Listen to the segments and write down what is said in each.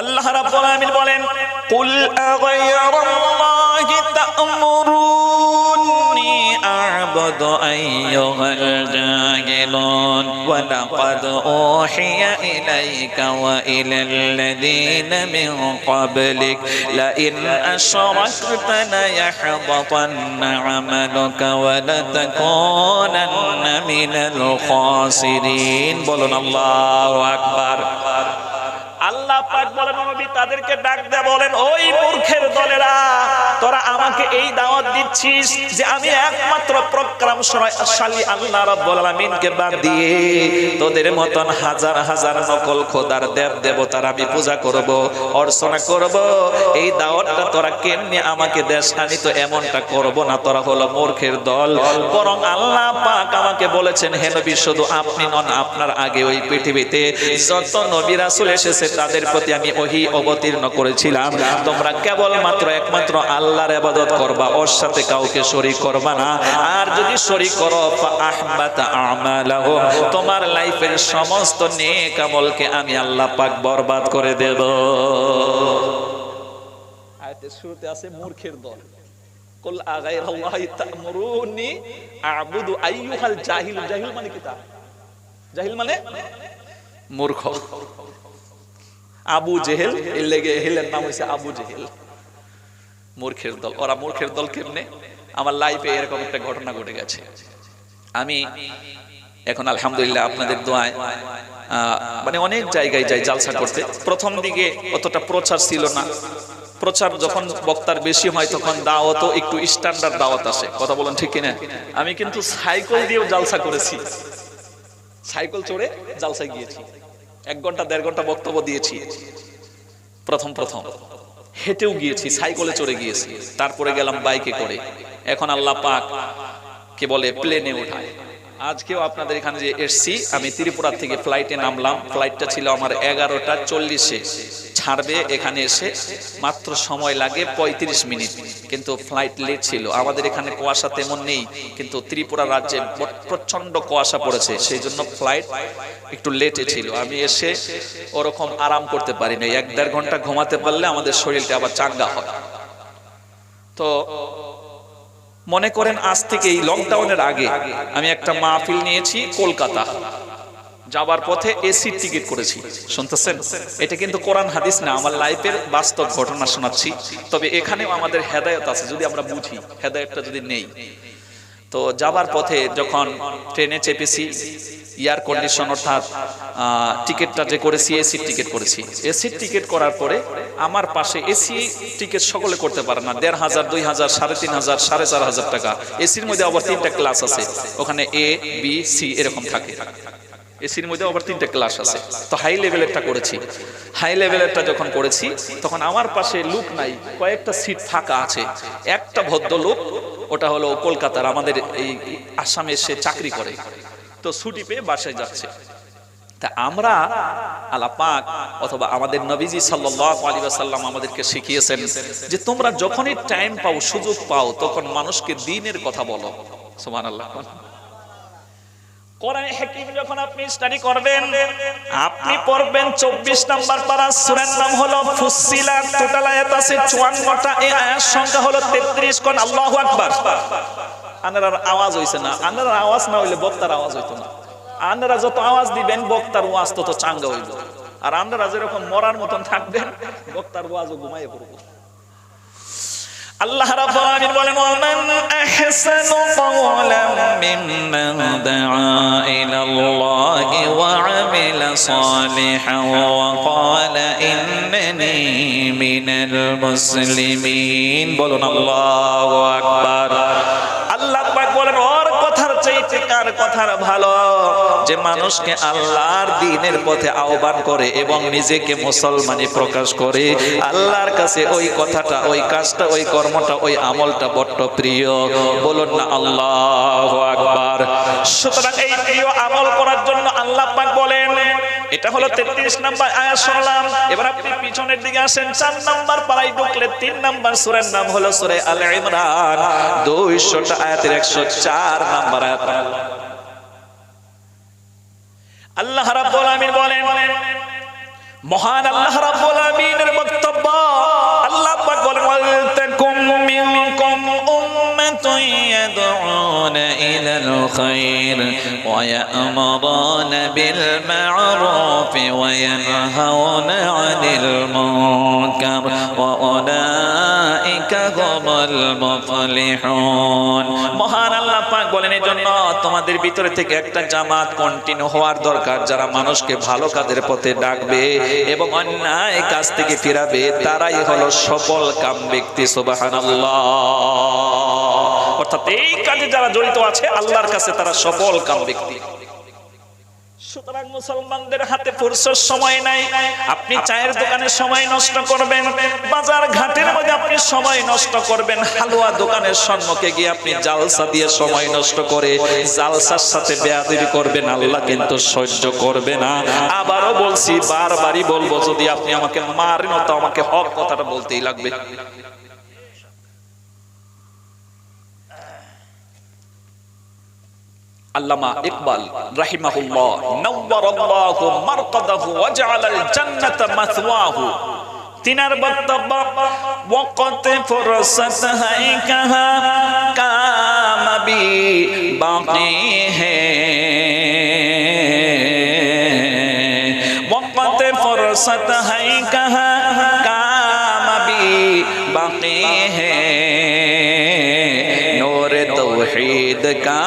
আল্লাহ রাব্বুল আলামিন বলেন, কুল আগায়রাল্লাহি তা'মুরুনি আ'বুদু আইয়ুহাল জাহিলুন ওয়া লাকাদ উহিয়া ইলাইকা ওয়া ইলাল লাযীনা মিন ক্বাবলিক লা ইন আশরাকতা লা ইয়াহবাতান্না 'আমালুকা ওয়া লা তাকুনান্না মিনাল খাসিরিন। বলুন আল্লাহু আকবার। আল্লাহ পাক বলেন, নবী তাদেরকে ডাক দেয়া বলেন, ওই মূর্খের দলেরা, তোরা আমাকে এই দাওয়াত দিচ্ছিস যে আমি একমাত্র প্রজ্ঞাশালী আল্লাহ রাব্বুল আলামিনকে বাদ দিয়ে তোদের মতন হাজার হাজার নকল খোদার দেব দেবতার আমি পূজা করব, অর্চনা করব। এই দাওয়াতটা তোরা কেমনে আমাকে দেশ? আমি তো এমনটা করব না। তোরা হলো মূর্খের দল। বরং আল্লাহ পাক আমাকে বলেছেন, হে নবী, শুধু আপনি নন, আপনার আগে ওই পৃথিবীতে যত নবী রাসূল এসেছে তাদের প্রতি আমি ওহী অবতীর্ণ করেছিলাম, তোমরা কেবলমাত্র একমাত্র আল্লাহর ইবাদত করবা, ওর সাথে কাউকে শরীক করবা না। আর যদি শরীক করো ফাআহবাতা আমালাহুম, তোমার লাইফের সমস্ত নেক আমলকে আমি আল্লাহ পাক বরবাদ করে দেব। আয়াতের শুরুতে আছে মূর্খের দল। কুল আগায়রাল্লাহি তা'মুরুনি আ'বুদু আইয়ুহাল জাহিল। জাহিল মানে কি? জাহিল মানে মূর্খ। আবু জেহেল, এর লেগে হেলের নাম হয়েছে আবু জেহেল। মূর্খের দল। ওরা মূর্খের দল কেমনে? আমার লাইফে এরকম একটা ঘটনা ঘটে গেছে। আমি এখন আলহামদুলিল্লাহ আপনাদের দোয়ায় মানে অনেক জায়গায় যাই জালসা করতে। প্রথম দিকে অতটা প্রচার ছিল না। প্রচার যখন বক্তার বেশি হয় তখন দাওয়াত একটু স্ট্যান্ডার্ড দাওয়াত আসে। কথা বলেন ঠিক কিনা? আমি কিন্তু সাইকেল দিয়েও জালসা করেছি। সাইকেল চড়ে জালসায় গিয়েছি, 1 ঘন্টা 1.5 ঘন্টা বক্তব্য দিয়েছি। প্রথম হেঁটেও গিয়েছি, সাইকেলে চড়ে গিয়েছি, তারপরে গেলাম বাইকে করে। এখন আল্লাহ পাক কে বলে প্লেনে ওঠায়। আজকেও আপনাদের এখানে যে এসছি, আমি ত্রিপুরা থেকে ফ্লাইটে নামলাম। ফ্লাইটটা ছিল আমার 11:40-এ ছাড়বে। এখানে এসে মাত্র সময় লাগে 35 মিনিট, কিন্তু ফ্লাইট লেট ছিল। আমাদের এখানে কুয়াশা তেমন নেই, কিন্তু ত্রিপুরা রাজ্যে প্রচন্ড কুয়াশা পড়েছে, সেই জন্য ফ্লাইট একটু লেটে ছিল। আমি এসে ওরকম আরাম করতে পারিনি। 1-1.5 ঘন্টা ঘুমাতে পারলে আমাদের শরীরটা আবার চাঙ্গা হয়। তো মনে করেন আজ থেকে এই লকডাউনের আগে আমি একটা মাহফিল নিয়েছি কলকাতা। যাবার পথে এসির টিকিট করেছি। শুনতেছেন? এটা কিন্তু কোরআন হাদিস না, আমার লাইফের বাস্তব ঘটনা শোনাচ্ছি। তবে এখানেও আমাদের হেদায়েত আছে, যদি আমরা বুঝি, হেদায়েতটা যদি নেই। তো যাবার পথে যখন ট্রেনে চেপেছি, এয়ার কন্ডিশন অর্থাৎ টিকিটটা যে করেছি এসির টিকিট করেছি। এসির টিকিট করার পরে আমার পাশে, এসি টিকিট সকলে করতে পারে না, 1500, 2000, 3500, 4500 টাকা। এসির মধ্যে আবার 3টা ক্লাস আছে, ওখানে এ বি সি এরকম থাকে। এসির মধ্যে আবার 3টা ক্লাস আছে। তো হাই লেভেলেরটা করেছি। হাই লেভেলেরটা যখন করেছি তখন আমার পাশে লোক নাই, কয়েকটা সিট ফাঁকা আছে। একটা ভদ্রলোক, ওটা হলো কলকাতার, আমাদের এই আসামে সে চাকরি করে, তো ছুটি পেয়ে বাসায় যাচ্ছে। তা আমরা আল্লাহ পাক অথবা আমাদের নবীজি সাল্লাল্লাহু আলাইহি ওয়াসাল্লাম আমাদেরকে শিখিয়েছেন যে তোমরা যখনই টাইম পাও, সুযোগ পাও, তখন মানুষকে দ্বীনের কথা বলো। সুবহানাল্লাহ। কোরআনে হাকিম যখন আপনি স্টাডি করবেন, আপনি পড়বেন 24 নাম্বার পারা, সূরার নাম হলো ফুসসিলাত। টোটাল আয়াত আছে 54টা, এই আয়াত সংখ্যা হলো 33। কোন আল্লাহু আকবার। আনার আওয়াজ হইছে না, আনার আওয়াজ না হইলে বক্তার আওয়াজ হইতো না। আপনারা যত আওয়াজ দিবেন বক্তার ওয়াজ তত চাঙ্গা হইল, আর আপনারা যেরকম মরার মতন থাকবেন বক্তার ওয়াজও ঘুমাইয়ে পড়বো। আল্লাহ রাব্বুল আলামিন বলেন, ওয়ামান আহসানু ক্বাওলাম মিম্মান দাআ ইলাল্লাহি ওয়া আমিলা সালিহান ওয়া ক্বালা ইন্নানি মিনাল মুসলিমিন। বলুন আল্লাহু আকবার। আল্লাহ পাক বলেন, ওর কথার চাইতে কার কথার ভালো, যে মানুষকে আল্লাহর দ্বীনের পথে আহ্বান করে এবং নিজেকে মুসলমানি প্রকাশ করে। আল্লাহর কাছে ওই কথাটা, ওই কাজটা, ওই কর্মটা, ওই আমলটা বড্ড প্রিয়। বলুন না আল্লাহু আকবার। সুতরাং এই প্রিয় আমল করার জন্য আল্লাহ পাক বলেন, এটা হলো 33 নাম্বার আয়াত শুনলাম। এবার আপনি পিছনের দিকে আসেন, 4 নাম্বার পারায় ঢুকলে 3 নাম্বার সূরার নাম হলো সূরা আলে ইমরান, 200টা আয়াতের 104 নাম্বার আয়াত। আল্লাহ রাব্বুল আলামিন বলেন, মহান আল্লাহ রাব্বুল আলামিন يسارعون إلى الخير ويأمرون بالمعروف وينهون عن المنكر وأولئك هم المفلحون মহান আল্লাহ পাক বলেন এজন্য তোমাদের ভিতরে থেকে একটা জামাত কন্টিনিউ হওয়ার দরকার যারা মানুষকে ভালো কাজের পথে ডাকবে এবং অন্যায় কাজ থেকে ফিরাবে তারাই হলো সফল কাম ব্যক্তি সুবহানাল্লাহ অর্থাৎ এই কাজে যারা জড়িত আছে আল্লাহর কাছে তারা সফল কাম ব্যক্তি সুতরাং মুসলমানদের হাতে ফুরসত সময় নাই আপনি চায়ের দোকানে সময় নষ্ট করবেন বাজার ঘাটের মধ্যে আপনি সময় নষ্ট করবেন হালুয়া দোকানের সম্মুখে গিয়ে আপনি জালসা দিয়ে সময় নষ্ট করে জালসার সাথে বেয়াদবি করবেন আল্লাহ কিন্তু সহ্য করবে না আবারও বলছি বারবারই বলবো যদি আপনি আমাকে মারেন তো আমাকে হক কথাটা বলতেই লাগবে আল্লামা ইকবাল রাহিমাহুল্লাহ নওয়ারাল্লাহু মারকাদাহু ওয়া জাআলাল জান্নাতা মাথওয়াহু তিনার বক্তব্য ওয়াকত ফুরসত হাই কাহা কাম বি বাকি হে ওয়াকত ফুরসত হাই কাহা কাম বি বাকি হে নূর তৌহিদ কা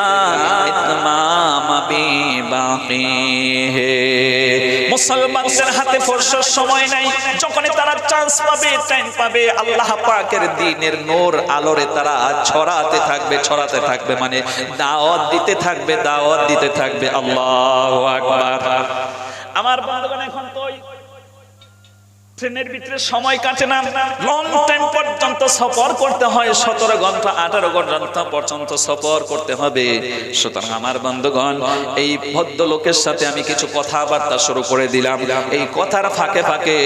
মুসলমানদের হাতে ফুরসত সময় নাই যখনই তারা চান্স পাবে টাইম পাবে আল্লাহ পাকের দ্বীনের নূর আলোরে তারা ছড়াতে থাকবে মানে দাওয়াত দিতে থাকবে আল্লাহু আকবার আমার বন্ধুগণ এখন তো ট্রেনের ভিতরে সময় কাটে না লং টাইম পর্যন্ত সফর করতে হয় 17 ঘন্টা 18 ঘন্টা পর্যন্ত সফর করতে হবে সুতরাং আমার বন্ধুগণ এই ভদ্রলোকের সাথে আমি কিছু কথাবার্তা শুরু করে দিলাম এই কথার ফাঁকে ফাঁকে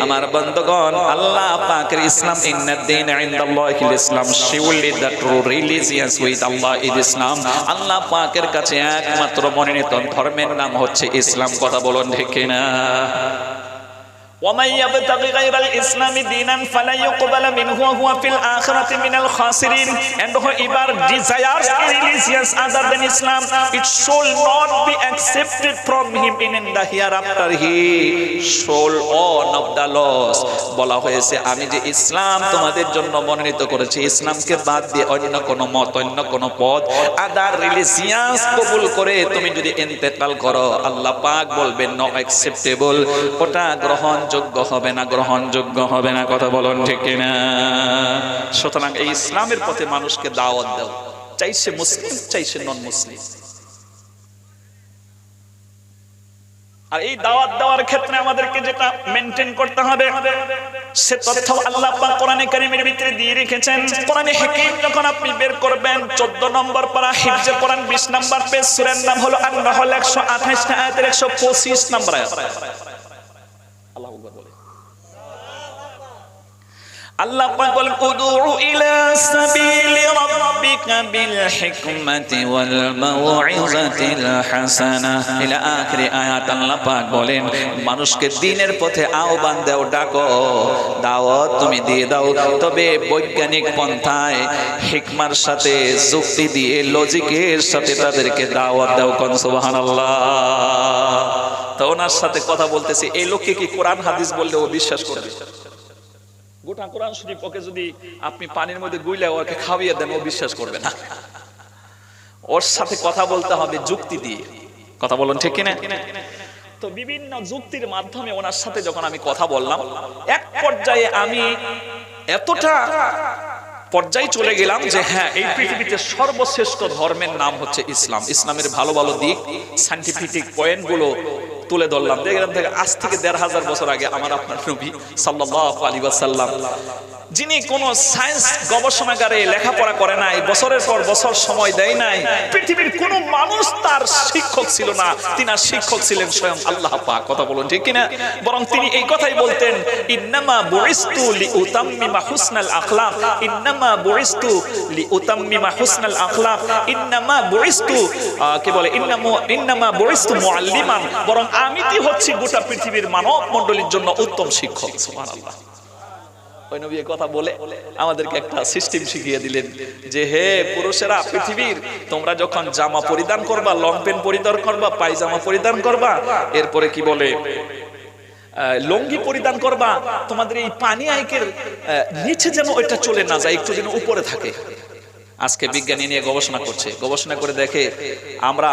আমার বন্ধুগণ আল্লাহ পাকের ইসলাম ইন্নাদ-দীন ইনদাল্লাহিল Islam surely the true religious with Allah is Islam Allah পাকের কাছে একমাত্র মনোনীত ধর্মের নাম হচ্ছে ইসলাম কথা বলুন ঠিক কিনা ومن يبتغي غير الإسلام دينا فلا يقبل منه وهو في الآخرة من الخاسرين and whoever desires a religion other than Islam it shall not be accepted from him in the hereafter he shall own of the loss বলা হয়েছে আমি যে ইসলাম তোমাদের জন্য মনোনীত করেছি ইসলামকে বাদ দিয়ে অন্য কোনো মত অন্য কোনো পথ আদার রিলিজিয়াস কবুল করে তুমি যদি ইন্তেকাল করো আল্লাহ পাক বলবেন নো অ্যাকসেপ্টেবল ওটা গ্রহণযোগ্য হবে না কথা বলুন ঠিক কিনা সুতরাং এই ইসলামের পথে মানুষকে দাওয়াত দাও চাইছে মুসলিম চাইছে নন মুসলিম আর এই দাওয়াত দেওয়ার ক্ষেত্রে আমাদেরকে যেটা মেইনটেইন করতে হবে সে তথ্য আল্লাহ পাক কোরআনে কারীমের ভিতরে দিয়ে রেখেছেন কোরআনে হাকীম যখন আপনি বের করবেন 14 নম্বর পারা হিফজে কোরআন 20 নম্বর পেজ সূরার নাম হলো আন-নাহল 128 আয়াতের 125 নম্বর আয়াত আল্লাহু আকবার বলে আল্লাহ পাক বলেন উদউ ইলা সাবিলি রাব্বিকা বিল হিকমাতি ওয়াল মাউইযাতিল হাসানাহ ইলা আখিরি আয়াত আল্লাহ পাক বলেন মানুষকে দ্বীনের পথে আহ্বান দাও ডাকো দাওয়াত তুমি দিয়ে দাও তবে বৈজ্ঞানিক পন্থায় হিকমার সাথে যুক্তি দিয়ে লজিকের সাথে তাদেরকে দাওয়াত দাও কোন সুবহানাল্লাহ তো ওনার সাথে কথা বলতেছি এই লোককে কি কোরআন হাদিস বললে ও বিশ্বাস করবে গোটা কোরআন শরীফ ওকে যদি আপনি পানির মধ্যে গুইলা ওকে খাওয়িয়ে দেন ও বিশ্বাস করবে না ওর সাথে কথা বলতে হবে যুক্তি দিয়ে কথা বলুন ঠিক কিনা তো বিভিন্ন যুক্তির মাধ্যমে ওনার সাথে যখন আমি কথা বললাম এক পর্যায়ে আমি এতটা পর্যায়ে চলে গেলাম যে হ্যাঁ এই পৃথিবীতে সর্বশ্রেষ্ঠ ধর্মের নাম হচ্ছে ইসলাম ইসলামের ভালো ভালো দিক সায়েন্টিফিক পয়েন্টগুলো তুলে ধরলাম দেখলাম থেকে আজ থেকে ১৫০০ বছর আগে আমার আপনার নবী সাল্লাল্লাহু আলাইহি ওয়াসাল্লাম যিনি কোন সায়েন্স গবেষণাগারে লেখাপড়া করে নাই বছরের পর বছর সময় দেয় নাই পৃথিবীর কোন মানুষ তার শিক্ষক ছিল না তিনার শিক্ষক ছিলেন স্বয়ং আল্লাহ পাক কথা বলুন ঠিক কিনা বরং তিনি এই কথাই বলতেন ইন্নামা বুইস্তু লিউতাম্মিমা হুসনাল আখলাক ইন্নামা বুইস্তু লিউতাম্মিমা হুসনাল আখলাক ইন্নামা বুইস্তু কি বলে ইন্নামা বুইস্তু মুআল্লিমান বরং আমি কি হচ্ছি গোটা পৃথিবীর মানব মণ্ডলীর জন্য উত্তম শিক্ষক সুবহানাল্লাহ ওই নবী কথা বলে আমাদেরকে একটা সিস্টেম শিখিয়ে দিলেন যে হে পুরুষেরা পৃথিবীর, তোমরা যখন জামা পরিধান করবা, লং প্যান্ট পরিধান করবা, পায়জামা পরিধান করবা, এরপরে কি বলে লুঙ্গি পরিধান করবা, তোমাদের এই পানি আইকের নিচে যেন ওইটা চলে না যায়, একটু যেন উপরে থাকে। আজকে বিজ্ঞানী নিয়ে গবেষণা করছে, গবেষণা করে দেখে আমরা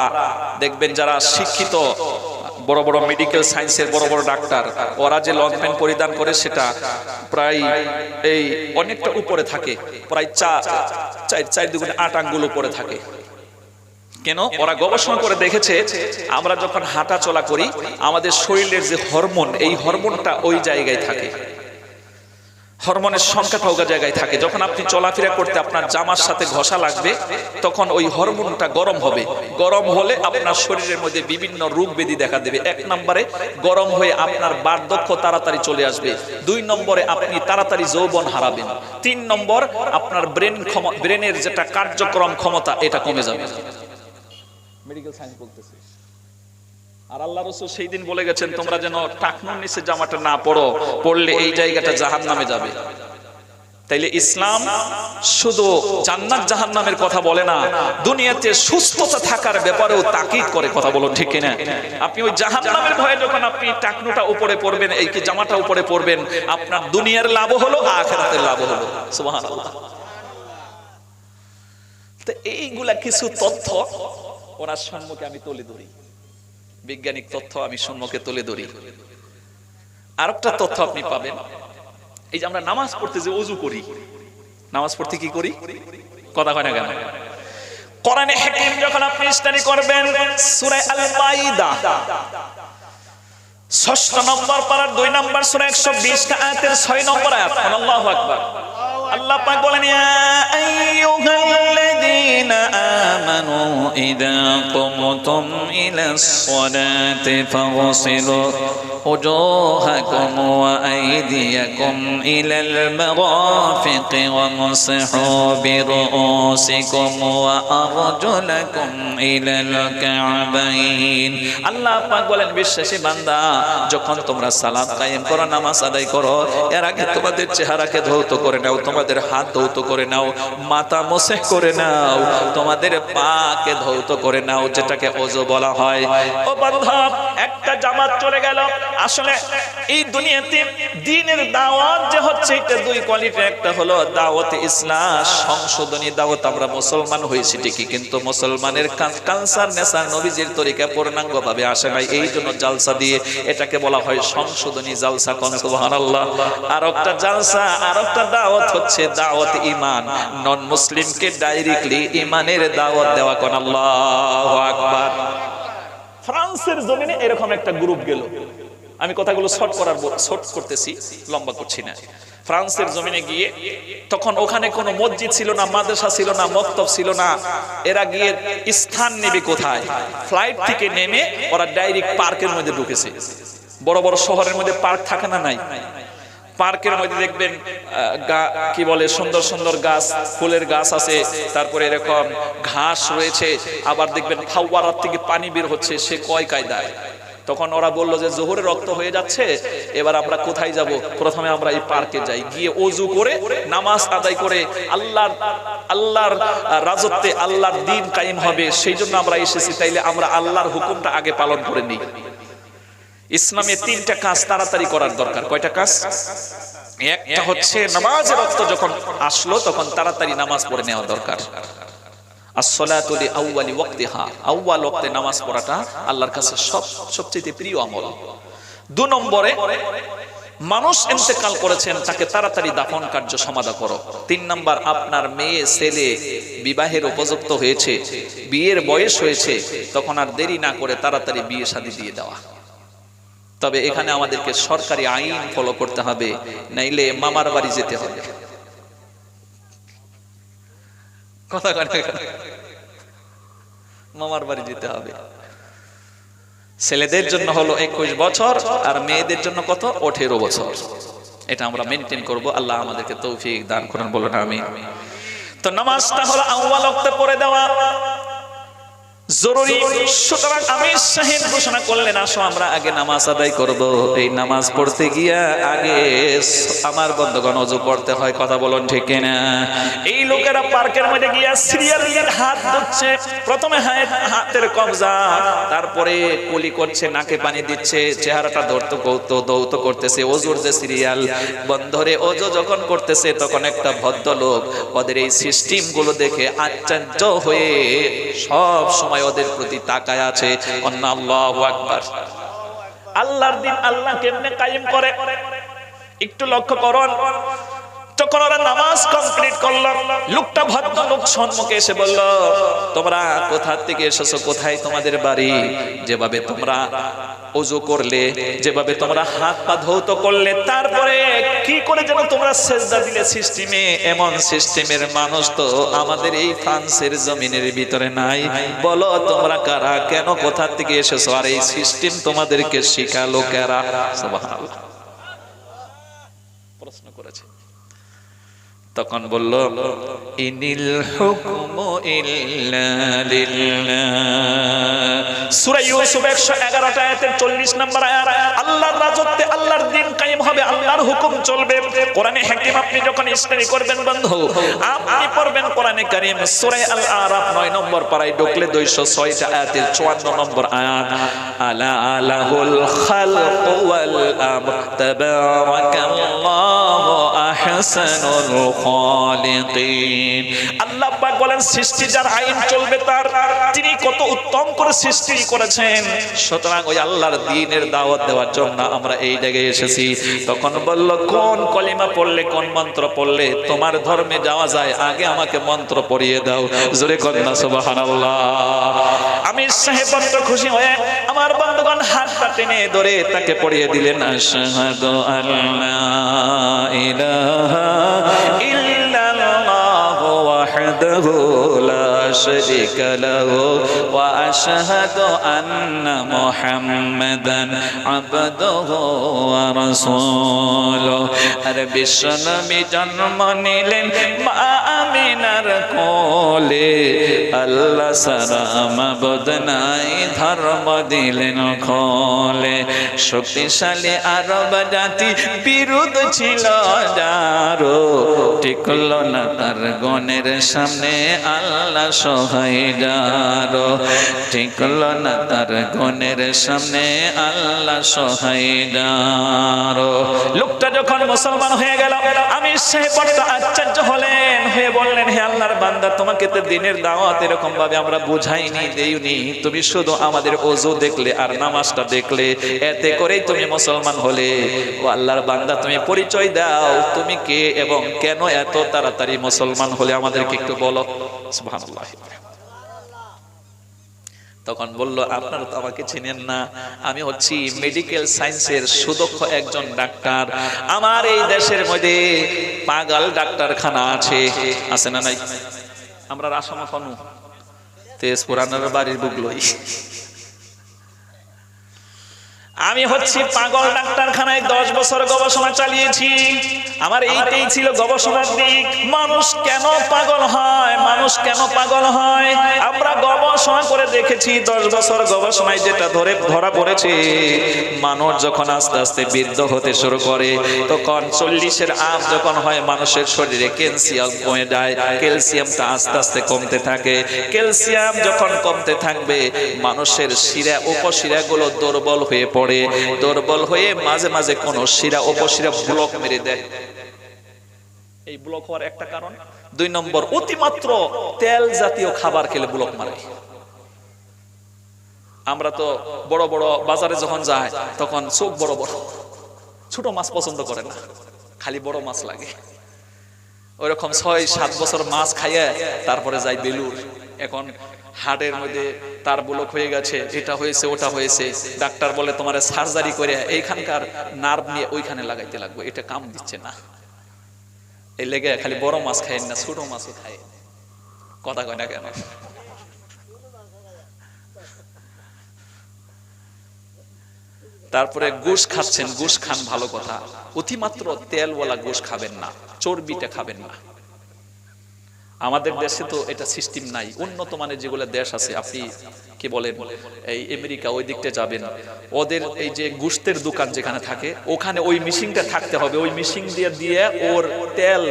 দেখবেন যারা শিক্ষিত বড় বড় মেডিকেল সায়েন্সের বড় বড় ডাক্তার, ওরা যে লং প্যান্ট পরিধান করে সেটা প্রায় এই অনেকটা উপরে থাকে, প্রায় 4 আঙ্গুল উপরে থাকে। কেন? ওরা গবেষণা করে দেখেছে আমরা যখন হাঁটা চলা করি আমাদের শরীরের যে হরমোন, এই হরমোনটা ওই জায়গায় থাকে, হরমোনের সংখ্যাটা ওই জায়গায় থাকে। যখন আপনি চলাফেরা করতে আপনার জামার সাথে ঘষা লাগবে, তখন ওই হরমোনটা গরম হবে, গরম হলে আপনার শরীরের মধ্যে বিভিন্ন রোগ ব্যাধি দেখা দেবে। 1 নম্বরে গরম হয়ে আপনার বার্ধক্য তাড়াতাড়ি চলে আসবে, 2 নম্বরে আপনি তাড়াতাড়ি যৌবন হারাবেন, 3 নম্বর আপনার ব্রেনের যেটা কার্যক্রম ক্ষমতা এটা কমে যাবে। মেডিকেল সায়েন্স বলতেছে। আর আল্লাহ রাসূল সেই দিন বলে গেছেন তোমরা যেন টাকনুর নিচে জামাটা না পরো, পড়লে এই জায়গাটা জাহান্নামে যাবে। তাইলে ইসলাম শুধু জান্নাত জাহান্নামের কথা বলে না, দুনিয়াতে সুস্থতা থাকার ব্যাপারেও তাকিদ করে। কথা বলুন ঠিক কিনা? আপনি ওই জাহান্নামের ভয়ে যখন আপনি টাকনুটা উপরে পরবেন, এই কি জামাটা উপরে পরবেন, আপনার দুনিয়ার লাভ হলো, আখিরাতের লাভ হলো। সুবহানাল্লাহ। তো এইগুলা কিছু তথ্য ওনার সম্মুখে আমি তুলে ধরি, বৈজ্ঞানিক তথ্য আমি সম্মুখে তুলে ধরি। আরেকটা তথ্য আপনি পাবেন, এই যে আমরা নামাজ পড়তে যে ওযু করি, নামাজ পড়তে কি করি? কথা কয় না কেন? কোরআনে হাকিম যখন আপনি স্টাডি করবেন সূরা আল মাইদা ৬ নম্বর পারার 2 নম্বর সূরা 120 টা আয়াতের 6 নম্বর আয়াত, আল্লাহু আকবার। আল্লাহ পাক বলেন ইয়া আইয়ুহাল্লাযীনা আমানু ইযা কুমতুম ইলাস সালাতি ফাগসিলু উজুহাকুম ওয়া আইদিয়াকুম ইলাল মারাফিকি ওয়ামসাহু বিরুউসিকুম ওয়া আরজুলাকুম ইলাল কা'বাইন। আল্লাহ পাক বলেন বিশ্বাসী বান্দা, যখন তোমরা সালাত কায়েম করো, নামাজ আদায় করো, এর আগে তোমাদের চেহারাকে ধৌত করে নাও, তোমাদের হাত ধৌত করে নাও, মাথা মোসেহ করে নাও, তোমাদের পাকে ধৌত করে নাও, যেটাকে ওযু বলা হয়। ও বান্দা, একটা জামাত চলে গেল। আসলে এই দুনিয়াতে দ্বীনের দাওয়াত যে হচ্ছে এটা 2 কোয়ালিটির, একটা হলো দাওয়াতে ইসলাম, সংশোধনী দাওয়াত। আমরা মুসলমান হয়েছি ঠিকই, কিন্তু মুসলমানের কালচার নেশা নবীজির তরিকা পূর্ণাঙ্গভাবে আসে নাই, এই জন্য জালসা দিয়ে এটাকে বলা হয় সংশোধনী জালসা। কোন সুবহানাল্লাহ। আর একটা জালসা, আর একটা দাওয়াত হচ্ছে দাওয়াত ঈমান, নন মুসলিমকে ডাইরেক্টলি ঈমানের দাওয়াত দেওয়া। কোন আল্লাহু আকবার। ফ্রান্সের জমিনে এরকম একটা গ্রুপ গেল, আমি কথাগুলো শর্ট করতেছি, লম্বা করছি না। ফ্রান্সের জমিনে গিয়ে তখন ওখানে কোনো মসজিদ ছিল না, মাদ্রাসা ছিল না, মক্তব ছিল না। এরা গিয়ে স্থান নেবে কোথায়? ফ্লাইট থেকে নেমে ওরা ডাইরেক্ট পার্কের মধ্যে ঢুকেছে। বড় বড় শহরের মধ্যে পার্ক থাকে না? নাই। পার্কের মধ্যে দেখবেন কি বলে সুন্দর সুন্দর গাছ, ফুলের গাছ আছে, তারপরে এরকম ঘাস রয়েছে, আবার দেখবেন ফাওয়ারার থেকে পানি বের হচ্ছে, সে কয় কায়দায়। তখন ওরা বলল যে জোহরের রক্ত হয়ে যাচ্ছে, এবার আমরা কোথায় যাব? প্রথমে আমরা এই পার্কে যাই, গিয়ে ওযু করে নামাজ আদায় করে আল্লাহর রাজত্বে আল্লাহর দ্বীন কায়েম হবে, সেই জন্য আমরা এসেছি। তাইলে আমরা আল্লাহর হুকুমটা আগে পালন করে নিই। ইসলামে 3টা কাজ তাড়াতাড়ি করার দরকার। কয়টা কাজ? একটা হচ্ছে নামাজের ওয়াক্ত যখন আসলো তখন তাড়াতাড়ি নামাজ পড়ে নেওয়া দরকার। আসসালাতু লিআউয়ালি ওয়াক্তিহা, আউয়াল ওয়াক্তে নামাজ পড়াটা আল্লাহর কাছে সবচেয়ে প্রিয় আমল। 2 নম্বরে মানুষ ইন্তেকাল করেছেন, তাকে তাড়াতাড়ি দাফন কার্য সমাধা করো। 3 নাম্বার, আপনার মেয়ে ছেলে বিবাহের উপযুক্ত হয়েছে, বিয়ের বয়স হয়েছে, তখন আর দেরি না করে তাড়াতাড়ি বিয়ে শাদী দিয়ে দেওয়া। তবে এখানে আমাদেরকে সরকারি আইন ফলো করতে হবে, নাইলে মামার বাড়ি যেতে হবে। কথা কানে মামার বাড়ি যেতে হবে। ছেলেদের জন্য হলো 21 বছর, আর মেয়েদের জন্য কত? 18 বছর। এটা আমরা মেনটেন করব। আল্লাহ আমাদেরকে তৌফিক দান করুন, বলুন আমিন। তো নামাজটা হলো আউয়াল ওয়াক্তে পড়ে দেওয়া। জরুরি। সুতরাং আমির সাহেব ঘোষণা করলেন, আসো আমরা আগে নামাজ আদায় করব। এই নামাজ পড়তে গিয়া আগে আমার বন্ধুগণ ওযু করতে হয়, কথা বলুন ঠিক কিনা? এই লোকেরা পার্কের মধ্যে গিয়া সিরিয়াল দিয়ে হাত ধুচ্ছে। প্রথমে হাতের কবজা, তারপরে কুলি করছে, নাকে পানি দিচ্ছে, চেহারাটা দৌত করতেছে। ওযুর যে সিরিয়াল বন্ধরে ওযু যখন করতেছে, তখন একটা ভদ্রলোক ওদের এই সিস্টেম গুলো দেখে আশ্চর্য হয়ে সব সময় ওদের প্রতি তাকায় আছে। আল্লাহু আকবার। আল্লাহর দিন আল্লাহ কেমনে কায়েম করে একটু লক্ষ্য করুন। যখন ওরা নামাজ কমপ্লিট করলো, লোকটা ভদ্রলোক সম্মুখে এসে বলল, তোমরা কোথা থেকে এসেছো, কোথায় তোমাদের বাড়ি? যেভাবে তোমরা ওযু করলে, যেভাবে তোমরা হাত পা ধৌত করলে, তারপরে কি করে যেন তোমরা সেজদা দিলে সিস্টেমে, এমন সিস্টেমের মানুষ তো আমাদের এই ফ্রান্সের জমিনের ভিতরে নাই। বলো তোমরা কারা, কেন, কোথা থেকে এসেছো, আর এই সিস্টেম তোমাদেরকে শিখালো কারা? সুবহানাল্লাহ। প্রশ্ন করেছে। তখন বলল, ইনিল হুকমু ইল্লা লিল্লাহ। সূরা ইউসুফ 111 আয়াতের 40 নম্বর আয়াত। আল্লাহর রাজত্বে আল্লাহর দ্বীন কায়েম হবে, আল্লাহর হুকুম চলবে। কোরআনে হাকিম আপনি যখন স্টাডি করবেন বন্ধু, আপনি পড়বেন কোরআনে কারীম সূরা আল আরাফ 9 নম্বর পারায় ঢুকলে 206 আয়াতের 54 নম্বর আয়াত। আলা আলাহুল খালকু ওয়াল আমর তাবারাকাল্লাহু আহসানুল খালিকিন। আল্লাহ পাক বলেন, সৃষ্টি যার আইন চলবে তার, তিনি কত উত্তম করে সৃষ্টি করেছেন। সুতরাং ওই আল্লাহর দ্বীনের দাওয়াত দেওয়ার জন্য আমরা এই জায়গায় এসেছি। তখন বলল, কোন কলিমা পড়লে, কোন মন্ত্র পড়লে তোমার ধর্মে যাওয়া যায়, আগে আমাকে মন্ত্র পড়িয়ে দাও। জোরে কন্যা সুবহানাল্লাহ। আমির সাহেব বড় খুশি হয়ে আমার বন্ধুগণ হাতটা টেনে ধরে তাকে পড়িয়ে দিলেন, আশহাদু আল্লা ইলাহা ইল্লাল্লাহু ওয়াহদাহু লা শারীকা লাহু ওয়া আশহাদু আন্না মুহাম্মাদান আবদুহু ওয়া রাসূলুহু। আর বিশ্বনবী জন্ম নিলেন মা আমিনার কোলে, আল্লাহ সারা মাবুদ নাই, ধর্ম দিলেন খোলে। শক্তিশালী আরব জাতি বিরোধ ছিল যারো, টিকল না তার গণের সামনে আল্লাহ সহায় যারো, টিকল না তার গণের সামনে আল্লাহ সহায় যারো। লোকটা যখন মুসলমান হয়ে গেল, আমি সাহেব বড় আশ্চর্য হলেন, হয়ে বললেন, হে আল্লাহর বান্দা, তোমাকে তো দ্বীনের দাওয়াত এরকম ভাবে আমরা বুঝাইনি, দেইনি, তুমি শুধু আমাদের ওযু দেখলে আর নামাজটা দেখলে, এতে করেই তুমি মুসলমান হলে। ও আল্লাহর বান্দা, তুমি পরিচয় দাও, তুমি কে এবং কেন এত তাড়াতাড়ি মুসলমান হলে, আমাদেরকে একটু বলো। সুবহানাল্লাহ। তখন বলল, আপনারা তো আমাকে চিনেন না, আমি হচ্ছি মেডিকেল সায়েন্সের সুদক্ষ একজন ডাক্তার। আমার এই দেশের মধ্যে পাগল ডাক্তারখানা আছে না নাই? আমরা আসামা খানু তেজপুরানোর বাড়ির বুকলই। আমি হচ্ছি পাগল ডাক্তারখানায় 10 বছর গবেষণা চালিয়েছি। আমার এইটাই ছিল গবেষণার দিক, মানুষ কেন পাগল হয়, মানুষ কেন পাগল হয়। আমরা গবেষণা করে দেখেছি, 10 বছর গবেষণায় যেটা ধরা পড়েছে, মানুষ যখন আস্তে আস্তে বৃদ্ধ হতে শুরু করে, তখন 40-এর আপ যখন হয়, মানুষের শরীরে ক্যালসিয়াম কমে যায়, ক্যালসিয়ামটা আস্তে আস্তে কমতে থাকে। ক্যালসিয়াম যখন কমতে থাকবে, মানুষের শিরা উপশিরাগুলো দুর্বল হয়ে পড়ে, দুর্বল হয়ে মাঝে মাঝে কোন শিরা উপশিরা ব্লক মেরে দেয়। এই ব্লক হওয়ার একটা কারণ, 2 নম্বর, অতিমাত্র তেল জাতীয় খাবার খেলে ব্লক মারে। আমরা তো বড় বড় বাজারে যখন যাই, তখন চোখ বড় বড়, ছোট মাছ পছন্দ করে না, খালি বড় মাছ লাগে। ওইরকম 6-7 বছর মাছ খাইয়ে তারপরে যাই বেলুর। এখন হার্টের মধ্যে তার ব্লক হয়ে গেছে, এটা হয়েছে, ওটা হয়েছে। ডাক্তার বলে, তোমার সার্জারি করে এইখানকার নার্ভ নিয়ে ওইখানে লাগাইতে লাগবে, এটা কাম দিচ্ছে না। এই লেগে খালি বড় মাছ খায় না, ছোট মাছও খায়। কথা কয় না কেন? তারপরে গোশ খাচ্ছেন, গোশ খান, ভালো কথা, অতিমাত্র তেলওয়ালা গোশ খাবেন না, চর্বিটা খাবেন না। আমাদের দেশে তো এটা সিস্টেম নাই। উন্নত মানের যেগুলো দেশ আছে, আপনি কি বলেন এই আমেরিকা ওই দিকটা যাবেন, ওদের এই যে গোশতের দোকান যেখানে থাকে ওখানে ওই মেশিনটা থাকতে হবে, ওই মেশিন দিয়ে দিয়ে ওর তেল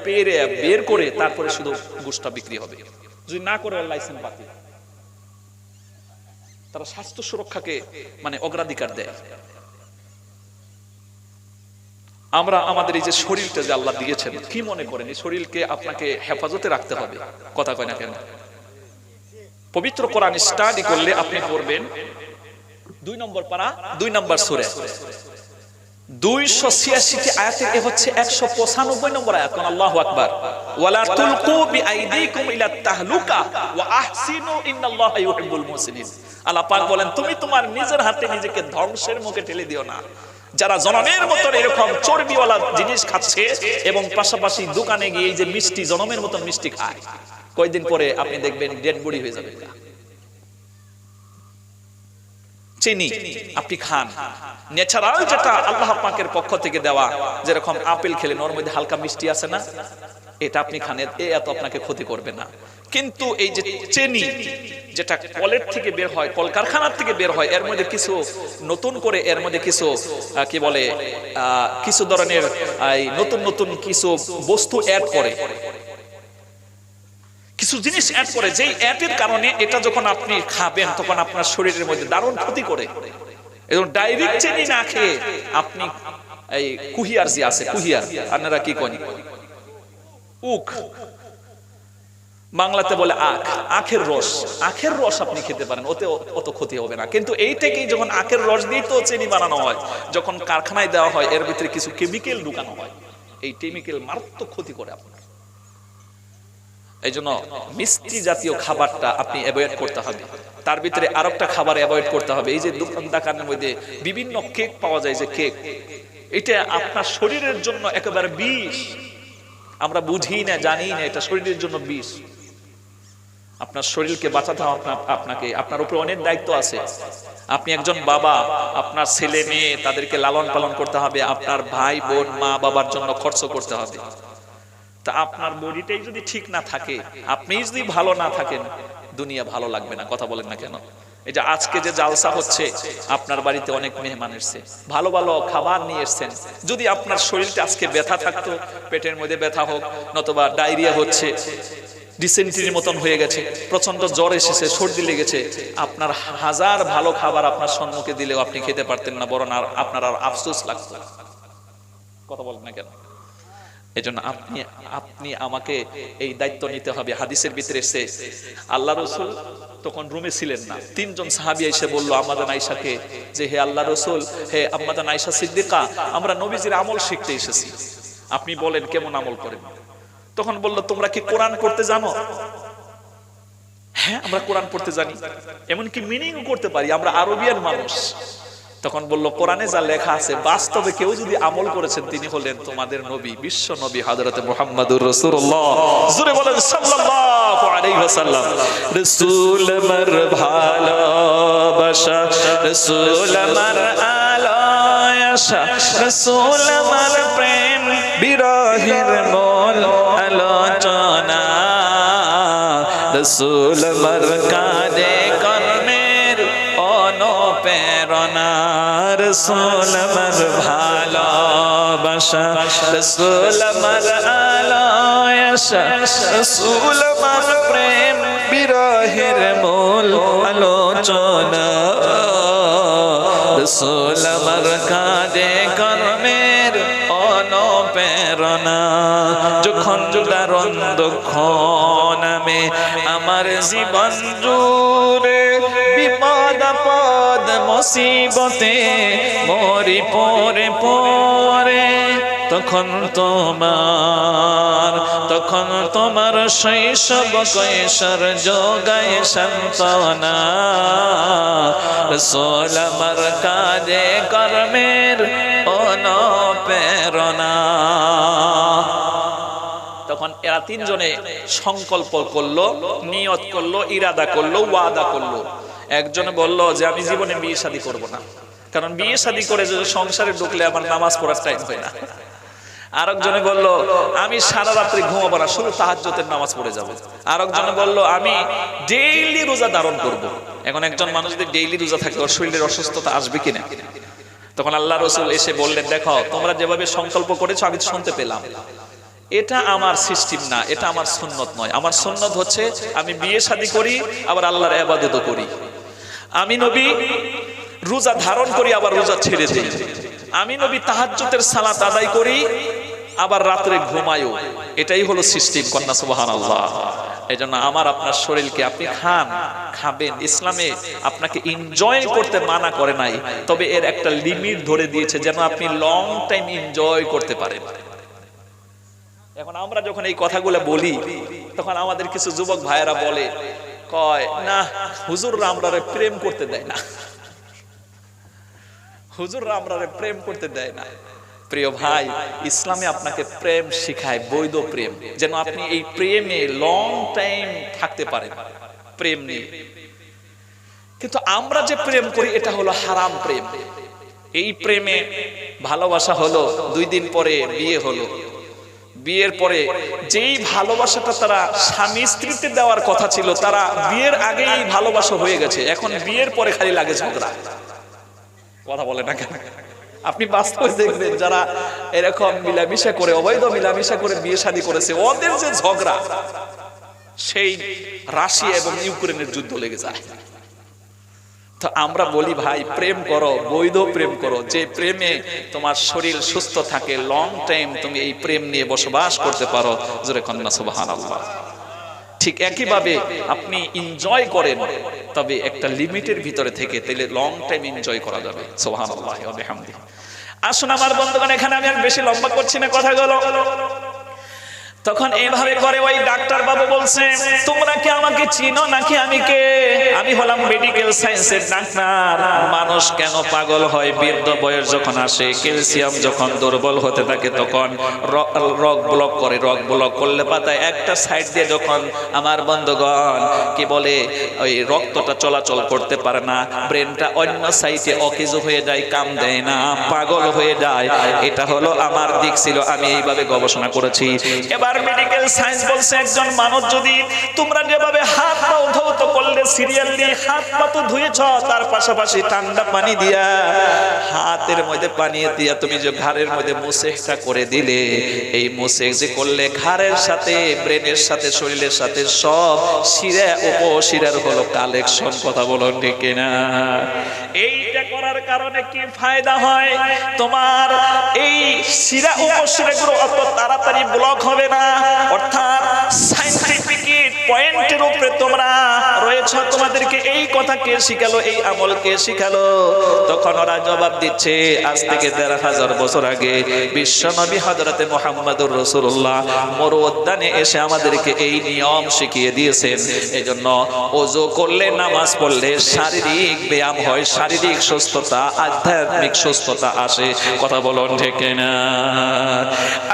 পেরে বের করে তারপরে শুধু গোশতটা বিক্রি হবে। যদি না করে লাইসেন্স বাতিল। তারা স্বাস্থ্য সুরক্ষাকে মানে অগ্রাধিকার দেয়। আমরা আমাদের এই যে শরীরটা যে আল্লাহ দিয়েছেন, কি মনে করেন এই শরীরকে আপনাকে হেফাজতে রাখতে হবে? কথা কয় না কেন? পবিত্র কোরআন স্টাডি করলে আপনি পড়বেন 2 নম্বর পারা 2 নম্বর সূরা 286 আয়াতের এ হচ্ছে 195 নম্বর আয়াত। কোন আল্লাহু আকবার। ওয়ালা তুলকু বিআইদিকুম ইলা তাহলুকা ওয়া আহসিনু ইন্নাল্লাহা ইউহিব্বুল মুহসিনিন। আল্লাহ পাক বলেন, তুমি তোমার নিজের হাতে নিজেকে ধ্বংসের মুখে ঠেলে দিও না। যারা জনমের মতন এরকম চর্বিওয়ালা জিনিস খাচ্ছে এবং পাশাপাশি দোকানে গিয়ে এই যে মিষ্টি জনমের মতন মিষ্টি খায়, কয়েকদিন পরে আপনি দেখবেন ডেড বডি হয়ে যাবে। চিনি আপনি খান, ন্যাচারাল যেটা আল্লাহ পাকের পক্ষ থেকে দেওয়া, যেরকম আপেল খেলে ওর মধ্যে হালকা মিষ্টি আছে না, এটা আপনি খান, এত আপনাকে ক্ষতি করবে না। কিন্তু এই যে চিনি যেটা কলের থেকে বের হয়, কলকারখানার থেকে বের হয়, এর মধ্যে কিছু নতুন করে এর মধ্যে কিছু কি বলে কিছু ধরনের নতুন নতুন কিছু বস্তু অ্যাড করে, কিছু জিনিস অ্যাড করে, যেই অ্যাডের কারণে এটা যখন আপনি খাবেন তখন আপনার শরীরের মধ্যে দারুণ ক্ষতি করে। এবং ডাইরেক্ট চিনি না খেয়ে আপনি এই কুহিয়ার যে আছে, কুহিয়ার আপনারা কি করেন, উখ বাংলাতে বলে আখ, আখের রস, আখের রস আপনি খেতে পারেন, ওতে অত ক্ষতি হবে না। কিন্তু এইটাকেই যখন আখের রস দিয়ে তো চিনি বানানো হয়, যখন কারখানায় দেওয়া হয় এর ভিতরে কিছু কেমিক্যাল ঢুকানো হয়, এই কেমিক্যাল মারাত্মক ক্ষতি করে আপনার। এই জন্য মিষ্টি জাতীয় খাবারটা আপনি অ্যাভয়েড করতে হবে। তার ভিতরে আরেকটা খাবার অ্যাভয়েড করতে হবে, এই যে দোকানের মধ্যে বিভিন্ন কেক পাওয়া যায়, যে কেক, এটা আপনার শরীরের জন্য একেবারে বিষ। আমরা বুঝি না, জানি না এটা শরীরের জন্য বিষ। আপনার শরীরকে বাঁচাতে হবে আপনাকে, আপনার উপরে অনেক দায়িত্ব আছে। আপনি একজন বাবা, আপনার ছেলে মেয়ে তাদেরকে লালন পালন করতে হবে, আপনার ভাই বোন মা বাবার জন্য খরচ করতে হবে। তা আপনার বডিটাই যদি ঠিক না থাকে, আপনি যদি ভালো না থাকেন, দুনিয়া ভালো লাগবে না। কথা বলেন না কেন? এই যে আজকে যে জালসা হচ্ছে, আপনার বাড়িতে অনেক মেহমান এসছে, ভালো ভালো খাবার নিয়ে এসছেন, যদি আপনার শরীরটা আজকে ব্যথা থাকতো, পেটের মধ্যে ব্যথা হোক, নতুবা ডায়রিয়া হচ্ছে, ডিসেন্ট্রির মতন হয়ে গেছে, প্রচন্ড জ্বর এসেছে, সর্দি লেগেছে, আপনার হাজার ভালো খাবার আপনার সম্মুখে দিলেও আপনি খেতে পারতেন না, বরং আর আপনার আর আফসোস লাগতো। কথা বলেন না কেন? এজন্য আপনি আমাকে এই দায়িত্ব নিতে হবে। হাদিসের ভিতরে এসে আল্লাহ রাসূল তখন রুমে ছিলেন না, 3 জন সাহাবী এসে বলল আম্মা আয়েশাকে যে, হে আল্লাহ রাসূল, হে আম্মা আয়েশা সিদ্দিকা, আমরা নবীজির আমল শিখতে এসেছি, আপনি বলেন কেমন আমল করেন। তখন বলল, তোমরা কি কোরআন পড়তে জানো? হ্যাঁ, আমরা কোরআন পড়তে জানি, এমনকি মিনিংও করতে পারি, আমরা আরবিয়ান মানুষ। তখন বলল, কোরআনে যা লেখা আছে বাস্তবে কেউ যদি আমল করেছেন তিনি হলেন তোমাদের নবী, বিশ্ব নবী হযরত মুহাম্মদুর রাসূলুল্লাহ। জোরে বলেন সাল্লাল্লাহু আলাইহি ওয়াসাল্লাম। রাসূল আমার ভালোবাসা, রাসূল আমার আলোয়াশা, রাসূল আমার প্রেম বিরহের মূল আলোচনা, রাসূল আমার কাঁধে কর্মের অনুপ্রেরণা, রাসূল আমার ভালোবাসা, রাসূল আমার আলোয়াশা, রাসূল আমার প্রেম বিরহের মূল আলোচনা, রাসূল আমার কাঁধে কর্মের অনুপ্রেরণা। যখন দারুণ দুঃখ নামে আমার জীবন জুড়ে, বিপদ আপদ মুসিবতে মরি পরে পরে, তখন তোমার শৈশব কৈশোর যোগায় সান্ত্বনা, রাসূল আমার কাঁধে কর্মের অনুপ্রেরণা। তখন এরা 3 জনে সংকল্প করলো, নিয়ত করলো, ইরাদা করলো, ওয়াদা করলো। একজনে বলল যে আমি জীবনে বিয়ে শাদী করব না, কারণ বিয়ে শাদী করে যদি সংসারে ঢুকলে আমার নামাজ পড়ার টাইম হয় না। আরেকজনে বলল আমি সারা রাত্রি ঘুমাবো না, শুধু তাহাজ্জুদের নামাজ পড়ে যাব। আরেকজনে বলল আমি ডেইলি রোজা ধারণ করব। এখন একজন মানুষ যদি ডেইলি রোজা থাকে ওর শরীরের অসুস্থতা আসবে কিনা? তখন আল্লাহ রাসূল এসে বললেন, দেখো তোমরা যেভাবে সংকল্প করেছো আমি শুনতে পেলাম, এটা আমার সিস্টেম না, এটা আমার সুন্নত নয়। আমার সুন্নত হচ্ছে আমি বিয়ে শাদী করি আবার আল্লাহর ইবাদতও করি। আমি নবী রোজা ধারণ করি আবার রোজা ছেড়ে দিই। আমি নবী তাহাজ্জুদের সালাত আদায় করি আবার রাত্রে ঘুমায়ও। এটাই হলো সিস্টেম। কন্যা সুবহানাল্লাহ। এজন্য আমার আপনার শরীরকে আপনি খাবেন, ইসলামে আপনাকে এনজয় করতে মানা করে নাই, তবে এর একটা লিমিট ধরে দিয়েছে যেন আপনি লং টাইম এনজয় করতে পারেন। এখন আমরা যখন এই কথাগুলো বলি তখন আমাদের কিছু যুবক ভাইয়েরা বলে, কয় না হুজুররা আমরারে প্রেম করতে দেয় না, হুজুররা আমরারে প্রেম করতে দেয় না। প্রিয় ভাই, ইসলামে আপনাকে প্রেম শেখায়, বৈধ প্রেম, যেন আপনি এই প্রেমে লং টাইম থাকতে পারেন প্রেম নিয়ে। কিন্তু আমরা যে প্রেম করি এটা হলো হারাম প্রেম। এই প্রেমে ভালোবাসা হলো, 2 দিন পরে বিয়ে হলো, বিয়ের পরে যেই ভালোবাসাটা তারা স্বামী স্ত্রীতে দেওয়ার কথা ছিল তারা বিয়ের আগেই ভালোবাসা হয়ে গেছে, এখন বিয়ের পরে খালি লাগে ঝগড়া। কথা বলে না কেন? আপনি বাস্তবে দেখবেন যারা এরকম মিলামিশা করে, অবৈধ মিলামিশা করে বিয়ে শাদী করেছে, ওদের যে ঝগড়া সেই রাশিয়া এবং ইউক্রেনের যুদ্ধ লেগে যায়। তো আমরা বলি ভাই প্রেম করো, বৈধ প্রেম করো, যে প্রেমে তোমার শরীর সুস্থ থাকে, লং টাইম তুমি এই প্রেম নিয়ে বসবাস করতে পারো। জোরে কন্যা সুবহানাল্লাহ। ঠিক একইভাবে আপনি এনজয় করেন, তবে একটা লিমিটের ভিতরে থেকে, তাহলে লং টাইম এনজয় করা যাবে। সুবহানাল্লাহ ওয়া বিহামদিহি। আসুন আমার বন্ধুগণ, এখানে আমি আর বেশি লম্বা করছি না কথাগুলো। তখন এইভাবে করে ওই ডাক্তার বাবু বলছে, তোমরা কি আমাকে চিনো নাকি আমি কে? আমি হলাম মেডিকেল সায়েন্সের ডাক্তার। মানুষ কেন পাগল হয়? বৃদ্ধ বয়স যখন আসে, ক্যালসিয়াম যখন দুর্বল হতে থাকে তখন রগ ব্লক করে। রগ ব্লক করলে পাতায় একটা সাইড দিয়ে যখন আমার বন্ধুগণ কি বলে ওই রক্তটা চলাচল করতে পারে না, ব্রেনটা অন্য সাইডে অকেজো হয়ে যায়, কাম দেয় না, পাগল হয়ে যায়। এটা হলো আমার দিক ছিল, আমি এইভাবে গবেষণা করেছি। এবার মেডিকেল সায়েন্স বলছে একজন মানুষ যদি তোমরা যেভাবে হাত পা ধৌত করলে সিরিয়ালি হাত পা তো ধুয়েছ, তার পাশাপাশি ঠান্ডা পানি দিয়া হাতের মধ্যে পানি দিয়া তুমি যে ঘাড়ের মধ্যে মুসেকটা করে দিলে, এই মুসেক যে করলে ঘাড়ের সাথে ব্রেনের সাথে শরীরের সাথে সব শিরা উপশিরার হলো কালেকশন। কথা বলুন ঠিক কিনা? এইটা করার কারণে কি ফায়দা হয়? তোমার এই শিরা উপশিরাগুলো অত তাড়াতাড়ি ব্লক হবে না, অর্থাৎ সায়েন্টিফিক পয়েন্টের উপরে তোমরা রয়েছে। তোমাদেরকে এই কথা কে শিখালো? এই আমল কে শিখালো? তখন ওরা জবাব দিচ্ছে, আজ থেকে ১৩,০০০ বছর আগে বিশ্বনবী হযরতে মুহাম্মদুর রাসূলুল্লাহ মরু উদ্যানে এসে আমাদেরকে এই নিয়ম শিখিয়ে দিয়েছেন। এজন্য ওযু করলে, নামাজ পড়লে শারীরিক ব্যায়াম হয়, শারীরিক সুস্থতা, আধ্যাত্মিক সুস্থতা আসে। কথা বলুন ঠিক না?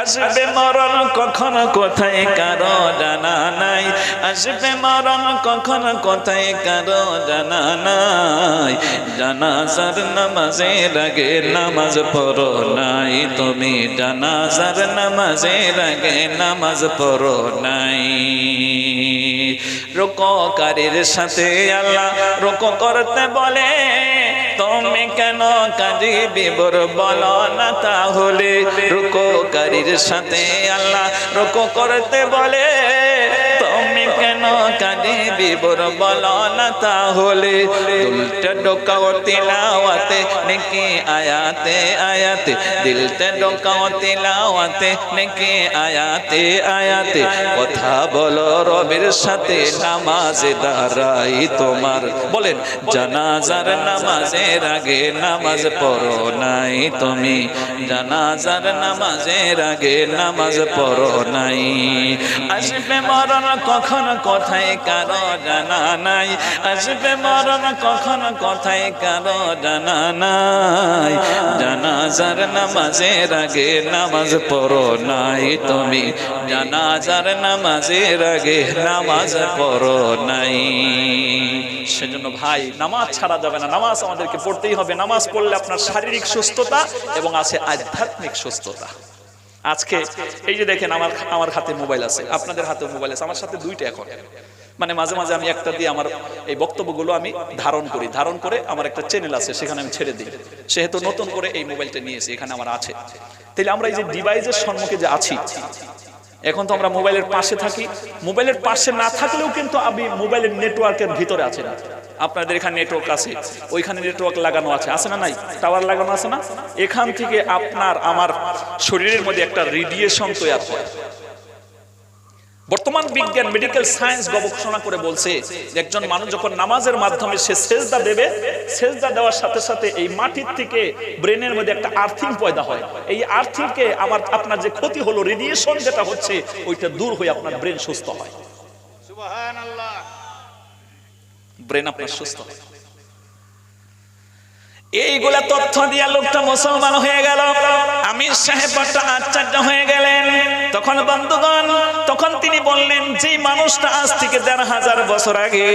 আসবে মরণ কখন কোথায় কারো জানা নাই, আসবে মরণ কখন কোথায় কারো জানা নাই। জানাজার নামাজের আগে নামাজ পড়ো নাই, তুমি জানাজার নামাজের আগে নামাজ পড়ো নাই। রুকুকারীর সাথে আল্লাহ রুকু করতে বলে, তুমি কেন কাজী বিবর বলো না? তাহলে রুকুকারীর সাথে আল্লাহ রুকু করতে বলে, তুমি কেন কাজী বিবর বলো না? তাহলে দুলতে ঢোকাও তিলাওয়াতে নেকি আয়াতে আয়াতে, দিলতে ঢোকাও তিলাওয়াতে নেকি আয়াতে আয়াতে। কথা বলো রবের সাথে নামাজে দাঁড়াই তোমার। বলেন জানাজার নামাজের আগে নামাজ পড়ো নাই, তুমি জানাজার নামাজের আগে নামাজ পড়ো নাই। আসবে মরণ কখন কোথায় কারো জানা নাই, আসবে মরণ কখন কোথায় কারো জানা নাই। জানাজার নামাজের আগে নামাজ পড়ো নাই, তুমি জানাজার নামাজের আগে নামাজ পড়ো নাই। সেজন্য ভাই নামাজ ছাড়া যাবে না, নামাজ আমাদেরকে পড়তেই হবে। নামাজ পড়লে আপনার শারীরিক সুস্থতা এবং আছে আধ্যাত্মিক সুস্থতা। আজকে এই যে দেখেন আমার হাতে মোবাইল আছে, আপনাদের হাতে মোবাইল আছে, আমার সাথে দুইটা এখন। মানে মাঝে মাঝে আমি একটা দিয়ে আমার এই বক্তব্যগুলো আমি ধারণ করে আমার একটা চ্যানেল আছে, সেখানে আমি ছেড়ে দিই। সেহেতু নতুন করে এই মোবাইলটা নিয়েছি, এখানে আমার আছে। তাহলে আমরা এই যে ডিভাইসের সম্মুখে যে আছি, এখন তো আমরা মোবাইলের পাশে থাকি, মোবাইলের পাশে না থাকলেও কিন্তু আমি মোবাইলের নেটওয়ার্কের ভিতরে আছে না। আপনাদের এখানে নেটওয়ার্ক আছে, ওইখানে নেটওয়ার্ক লাগানো আছে না নাই? টাওয়ার লাগানো আছে না? এখান থেকে আপনার আমার শরীরের মধ্যে একটা রেডিয়েশন তৈরি হয়। বর্তমান বিজ্ঞান মেডিকেল সায়েন্স গবেষণা করে বলছে যে একজন মানুষ যখন নামাজের মাধ্যমে সে সেজদা দেবে, সেজদা দেওয়ার সাথে সাথে এই মাটির থেকে ব্রেনের মধ্যে একটা আর্থিং পয়দা হয়। এই আর্থিংকে আপনার যে ক্ষতি হলো, রেডিয়েশন যেটা হচ্ছে, ওইটা দূর হয়ে আপনার ব্রেন সুস্থ হয়। সুবহানাল্লাহ, ব্রেন আপনার সুস্থ হয়। এইগুলা তথ্য দিয়া লোকটা মুসলমান হয়ে গেল। আমির সাহেব বড় আশ্চর্য হয়ে গেলেন। তখন বন্ধুগণ, তখন তিনি বললেন, যে মানুষটা আজ থেকে ১৫০০ বছর আগে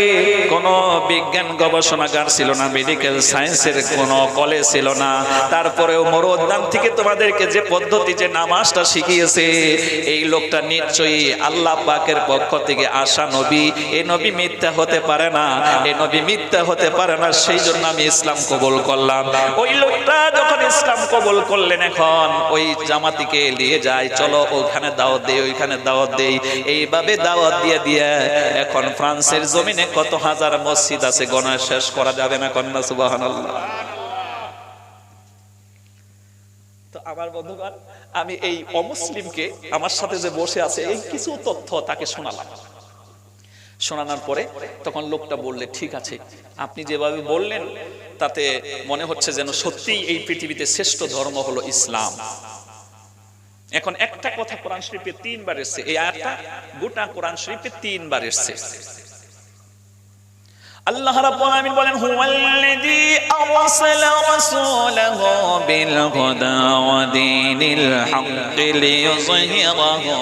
কোনো বিজ্ঞান গবেষণাগার ছিল না, মেডিকেল সায়েন্সের কোনো কলেজ ছিল না, তারপরেও মরুদ্যান থেকে তোমাদেরকে যে পদ্ধতি, যে নামাজটা শিখিয়েছে, এই লোকটা নিশ্চয়ই আল্লাহ পাকের পক্ষ থেকে আসা নবী। এই নবী মিথ্যা হতে পারে না, এই নবী মিথ্যা হতে পারে না, সেই জন্য আমি ইসলাম কবুল করলাম। ওই লোকটা যখন ইসলাম কবুল করলেন, এখন ওই জামাতিকে নিয়ে যায়, চলো ওখানে দাওয়াত দেই, ওইখানে দাওয়াত দেই। এইভাবে দাওয়াত দিয়ে দিয়ে এখন ফ্রান্সের জমিনে কত হাজার মসজিদ আছে, গণনা শেষ করা যাবে না। কন্যা সুবহানাল্লাহ। তো আমার বন্ধুগণ, আমি এই অমুসলিমকে আমার সাথে যে বসে আছে, এই কিছু তথ্য তাকে শোনালাম। শোনানোর পরে তখন লোকটা বললে, ঠিক আছে, আপনি যেভাবে বললেন তাতে মনে হচ্ছে যেন সত্যিই এই পৃথিবীতে শ্রেষ্ঠ ধর্ম হলো ইসলাম। এখন একটা কথা কোরআন শরীফে ৩ বার এসেছে, এই আয়াতটা গোটা কোরআন শরীফে ৩ বার এসেছে। আল্লাহ রাব্বুল আলামিন বলেন, হুয়াল্লাযী আরসালা রাসূলাহু বিল হুদা ওয়া দীনিল হাক্কি লিইয়ুযহিরাহু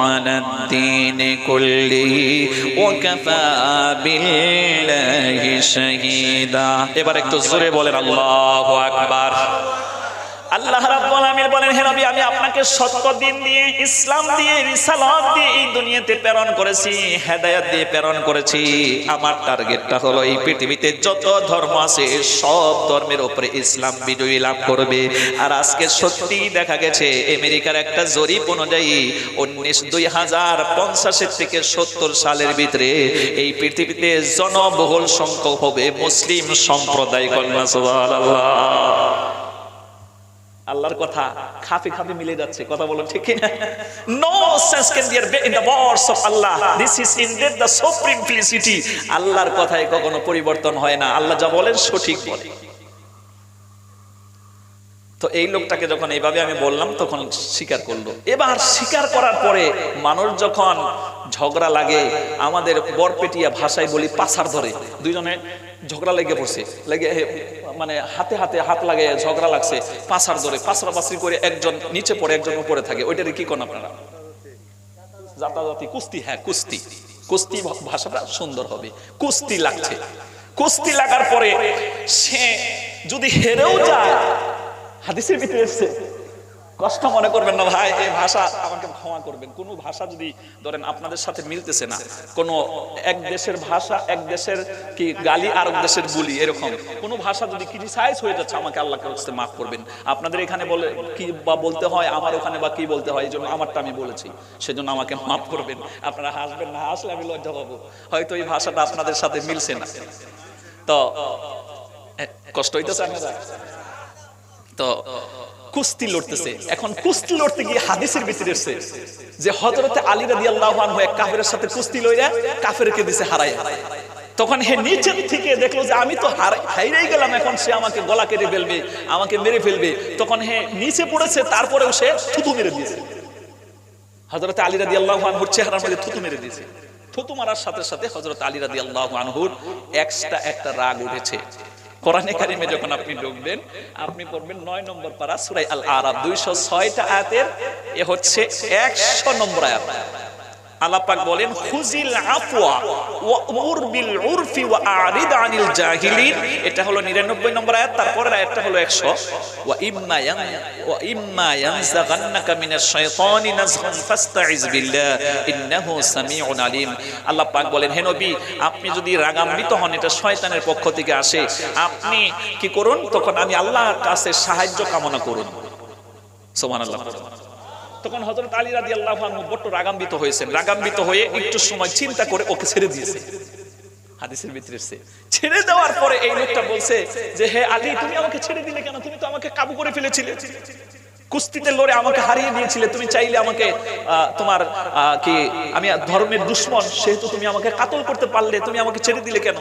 আলাদ-দীনি কুল্লিহি ওয়া কাফা বিল্লাহি শাহীদা। এবার একটু জোরে বলেন আল্লাহু আকবার। আল্লাহ রাব্বুল আলামিন বলেন, হে নবী, আমি আপনাকে সত্য দিন দিয়ে, ইসলাম দিয়ে, রিসালাত দিয়ে এই দুনিয়াতে প্রেরণ করেছি, হেদায়েত দিয়ে প্রেরণ করেছি। আমার টার্গেটটা হলো এই পৃথিবীতে যত ধর্ম আছে সব ধর্মের উপরে ইসলাম বিজয় লাভ করবে। আর আজকে সত্যি দেখা গেছে, আমেরিকার একটা জরিপ অনুযায়ী 2050 থেকে 70 সালের ভিতরে এই পৃথিবীতে জনবহুল সংখ্যক হবে মুসলিম সম্প্রদায়। কন্যা সুবহানাল্লাহ। আল্লাহর কথা খাপে খাপে মিলে যাচ্ছে, কথা বলেন ঠিক কিনা? No sense can be in the words of Allah. This is indeed the supreme felicity. আল্লাহর কথায় কখনো পরিবর্তন হয় না, আল্লাহ যা বলেন সঠিক বলেন। তো এই লোকটাকে যখন এইভাবে আমি বললাম, তখন স্বীকার করলো। এবার স্বীকার করার পরে মানুষ যখন ঝগড়া লাগে, আমাদের বরপেটিয়া ভাষায় বলি পাছার ধরে, দুইজনে ঝগড়া লেগে পড়ছে, লেগে মানে হাতে হাতে হাত লাগে, ঝগড়া লাগছে, পাছার ধরে পাছাপাছরি করে একজন নিচে পড়ে একজন উপরে থাকে, ওইটারে কি কোন আপনারা? জাতাজাতি, কুস্তি। হ্যাঁ, কুস্তি। কুস্তি ভাষাটা সুন্দর হবে। কুস্তি লাগছে। কুস্তি লাগার পরে সে যদি হেরেও যায়, হাদিসের ভিতরে এসেছে, কষ্ট মনে করবেন না ভাই, এই ভাষা আমাকে ক্ষমা করবেন, কোন ভাষা যদি ধরেন আপনাদের সাথে মিলতেছে না, কোন এক দেশের ভাষা, এক দেশের কি গালি আর এক দেশের বুলি, এরকম কোন ভাষা যদি ক্রিটিসাইজ হয়ে যাচ্ছে, আমাকে আল্লাহর কাছে মাফ করবেন। আপনাদের এখানে বলে কি বা বলতে হয়, আমার ওখানে বা কি বলতে হয়, এই জন্য আমারটা আমি বলেছি, সেজন্য আমাকে মাফ করবেন। আপনারা হাসবেন না, হাসলে আমি লজ্জা পাবো, হয়তো এই ভাষাটা আপনাদের সাথে মিলছে না, তো কষ্ট হইতেছে আপনারা। তো কুস্তি লড়তেছে। এখন কুস্তি লড়তে গিয়ে হাদিসের ভিতরে এসেছে যে হযরতে আলী রাদিয়াল্লাহু আনহু এক কাফেরের সাথে কুস্তি লইরা কাফেরকে দিছে হারায়। তখন হে নিচে থেকে দেখলো যে আমি তো হাইরাই গেলাম, এখন সে আমাকে গলা কেটে ফেলবে, আমাকে মেরে ফেলবে। তখন হে নিচে পড়েছে, তারপরেও সে থুতু মেরে দিয়েছে। হযরতে আলী রাদিয়াল্লাহু আনহুর চেহারার মধ্যে থুতু মেরে দিয়েছে। থুতু মারার সাথে সাথে হযরত আলী রাদিয়াল্লাহু আনহুর এক্সট্রা একটা রাগ উঠেছে। কোরআনে কারিমে যখন আপনি ঢুকবেন, আপনি পড়বেন ৯ নম্বর পারা সূরা আল আরাফ ২০৬টা আয়াতের এ হচ্ছে ১০০ নম্বর আয়াত। আল্লাহ পাক বলেন খুজিল আফওয়া ওয়া'মুর বিল উরফি ওয়া আ'রিদ আনিল জাহিলিন। এটা হলো 99 নম্বর আয়াত। তারপরের আয়াতটা হলো 100। ওয়া ইম্মা ইয়ানজাগান্নাকা মিনাশ শাইতানি নাজগুন ফাস্তাইজ বিল্লাহ ইন্নাহু সামিউন আলিম। আল্লাহ পাক বলেন, হে নবী, আপনি যদি রাগান্বিত হন, এটা শয়তানের পক্ষ থেকে আসে, আপনি কি করুন? তখন আমি আল্লাহর কাছে সাহায্য কামনা করুন। সুবহানাল্লাহ। তখন হযরত আলী রাদিয়াল্লাহু আনহু বড় রাগান্বিত হয়েছেন। রাগান্বিত হয়ে একটু সময় চিন্তা করে ওকে ছেড়ে দিয়েছে। হাদিসের ভিতরে ছেড়ে দেওয়ার পরে এই লোকটা বলছে যে, হে আলী, তুমি আমাকে ছেড়ে দিলে কেন? তুমি তো আমাকে কাবু করে ফেলেছিলে, কুস্তিতে লড়ে আমাকে হারিয়ে দিয়েছিলে। তুমি চাইলে আমাকে তোমার কি আমি ধর্মের দুশমন, সেহেতু তুমি আমাকে কাতল করতে পারলে, তুমি আমাকে ছেড়ে দিলে কেন?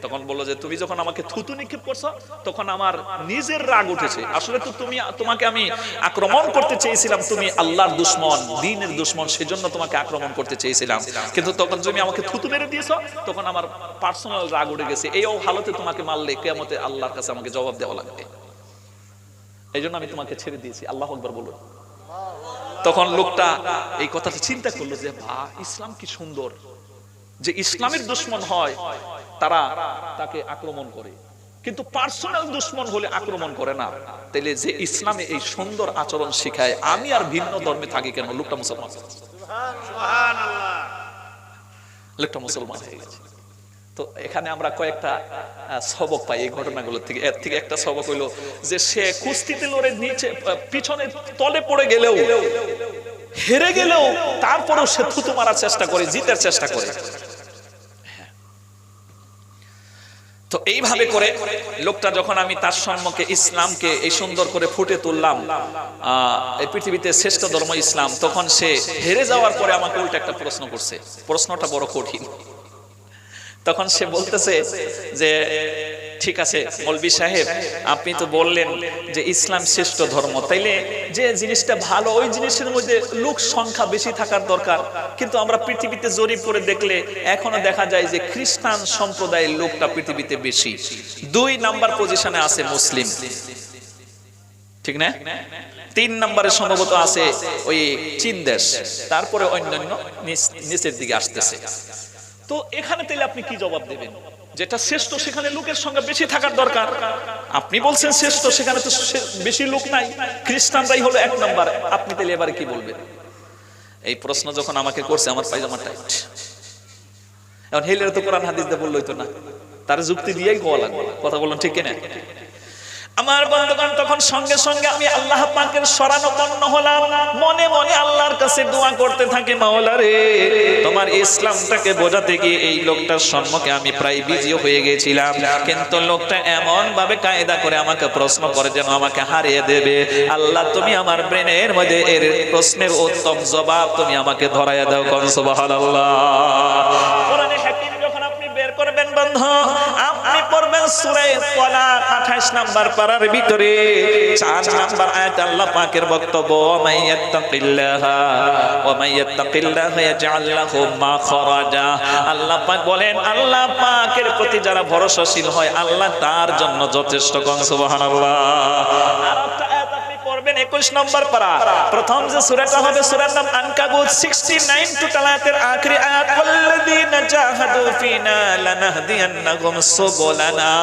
তখন বললো যে, তুমি যখন আমাকে থুতু নিক্ষেপ করছো, তখন আমার নিজের রাগ উঠেছে। আসলে তো তোমাকে আমি আক্রমণ করতে চেয়েছিলাম, তুমি আল্লাহর দুশমন, দ্বীনের দুশমন, সেজন্য তোমাকে আক্রমণ করতে চেয়েছিলাম। কিন্তু তখন তুমি আমাকে থুতু মেরে দিয়েছো, তখন আমার পার্সোনাল রাগ উঠে গেছে। এই হালতে তোমাকে মারলে কিয়ামতে আল্লাহর কাছে আমাকে জবাব দেওয়া লাগবে, এই জন্য আমি তোমাকে ছেড়ে দিয়েছি। আল্লাহু আকবার বলুন। তখন লোকটা এই কথাটা চিন্তা করলো যে, ইসলাম কি সুন্দর, যে ইসলামের দুশমন হয় তারা তাকে আক্রমণ করে, কিন্তু পার্সোনাল দুশমন হলে আক্রমণ করে না। তাহলে যে ইসলামে এই সুন্দর আচরণ শিখায়, আমি আর ভিন্ন ধর্মে থাকি কেন? লোকটা মুসলমান, সুবহানাল্লাহ, লোকটা মুসলমান হয়ে গেছে। তো এখানে আমরা কয়েকটা সবক পাই এই ঘটনাগুলো থেকে। এর থেকে একটা সবক হইলো যে, সে কুস্তিতে লড়ে নিচে পিছনে তলে পড়ে গেলেও, হেরে গেলেও, তারপরেও সে থুতু মারার চেষ্টা করে, জিতার চেষ্টা করে। তো এইভাবে করে লোকটা যখন আমি তার সম্মুখে ইসলামকে এই সুন্দর করে ফুটে তুললাম, এই পৃথিবীতে শ্রেষ্ঠ ধর্ম ইসলাম, তখন সে হেরে যাওয়ার পরে আমাকে উল্টা একটা প্রশ্ন করছে। প্রশ্নটা বড় কঠিন। তখন সে বলতেছে যে, ঠিক আছে মৌলভী সাহেব, আপনি তো বললেন যে ইসলাম শ্রেষ্ঠ ধর্ম, তাইলে যে জিনিসটা ভালো ওই জিনিসের মধ্যে লোক সংখ্যা বেশি থাকার দরকার, কিন্তু আমরা পৃথিবীতে জরিপ করে দেখলে এখনো দেখা যায় যে খ্রিস্টান সম্প্রদায়ের লোকটা পৃথিবীতে বেশি। 2 নাম্বার পজিশনে আছে মুসলিম, ঠিক না? 3 নম্বরে সম্ভবত আছে ওই চীন দেশ, তারপরে অন্যান্য নিচের দিকে আসতেছে। তো এখানে তাহলে আপনি কি জবাব দেবেন? যেটা শ্রেষ্ঠ সেখানে লোকের সংখ্যা বেশি থাকার দরকার, আপনি বলছেন শ্রেষ্ঠ, সেখানে তো বেশি লোক নাই, খ্রিস্টানরাই হলো 1 নম্বর, আপনি তাহলে এবারে কি বলবেন? এই প্রশ্ন যখন আমাকে করছে, আমার পায়জামা টাইট। এখন হেলের তো কোরআন হাদিস দিয়ে বললই তো না, তার যুক্তি দিয়েই কোয়া লাগবে। কথা বলুন ঠিক কিনা? আমার বন্ধুগণ, তখন সঙ্গে সঙ্গে আমি আল্লাহ পাকের শরণাপন্ন হলাম। মনে মনে আল্লাহর কাছে দোয়া করতে থাকি, মাওলা রে, তোমার ইসলামটাকে বোঝাতে গিয়ে এই লোকটার সম্মুখে আমি প্রায় বিজি হয়ে গেছিলাম, কিন্তু লোকটা এমন ভাবে কায়দা করে আমাকে প্রশ্ন করে যেন আমাকে হারিয়ে দেবে। আল্লাহ, তুমি আমার ব্রেনের মধ্যে এর প্রশ্নের উত্তম জবাব তুমি আমাকে ধরাইয়া দাও। কোন সুবহানাল্লাহ। কোরআনে হাকিম যখন আপনি বের করবেন বন্ধু, আপনি পড়বেন সূরা তালাক 28 নাম্বার পারার ভিতরে 4 নাম্বার আয়াত। আল্লাহ পাকের বক্তব্য, মাইয়াত্তাকিল্লাহা ইয়াজআল লাহু মাখরাজা। আল্লাহ পাক বলেন, আল্লাহ পাকের প্রতি যারা ভরসাশীল হয়, আল্লাহ তার জন্য যথেষ্ট। কোন সুবহানাল্লাহ। আর একটা আয়াত আপনি পড়বেন 21 নম্বর পারা, প্রথম যে সূরাটা হবে সূরার নাম আনকাবুত, 69 টোটাল আয়াতের আখরি আয়াত, ওয়াল্লাযীনা জাহাদু ফিনা লানাহদিয়ান্নাহুম সুবুলানা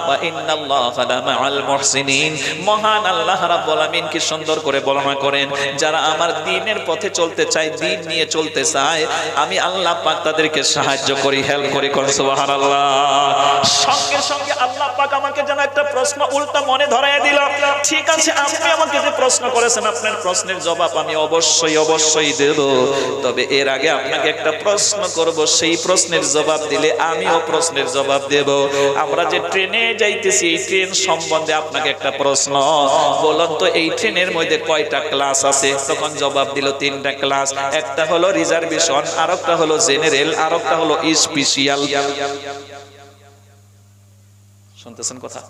ওয়া ইন্নাল্লাহা লামাআল মুহসিনিন। মহান আল্লাহ রাব্বুল আমিন কি সুন্দর করে বর্ণনা করেন, যারা আমার দ্বীনের পথে চলতে চায়, দ্বীন নিয়ে চলতে চায়, আমি আল্লাহ পাক তাদেরকে সাহায্য করি, হেল্প করি। কোন সুবহানাল্লাহ। সঙ্গে সঙ্গে আল্লাহ পাক আমাকে যেন একটা প্রশ্ন উল্টা মনে ধরায় দিল। ঠিক আছে, আপনি আমাকে যে প্রশ্ন করেছেন, আপনার প্রশ্নের জবাব আমি অবশ্যই দেব, তবে এর আগে আপনাকে একটা প্রশ্ন করব, সেই প্রশ্নের জবাব দিলে আমিও প্রশ্নের জবাব দেব। আমরা যে ট্রেনে যাইতেছি, এই ট্রেন সম্বন্ধে আপনাকে একটা প্রশ্ন, বলুন তো এই ট্রেনের মধ্যে কয়টা ক্লাস আছে? তখন জবাব দিল 3টা ক্লাস। একটা হলো রিজার্ভেশন, আরেকটা হলো জেনারেল, আরেকটা হলো স্পেশাল। শুনতেছেন কথা?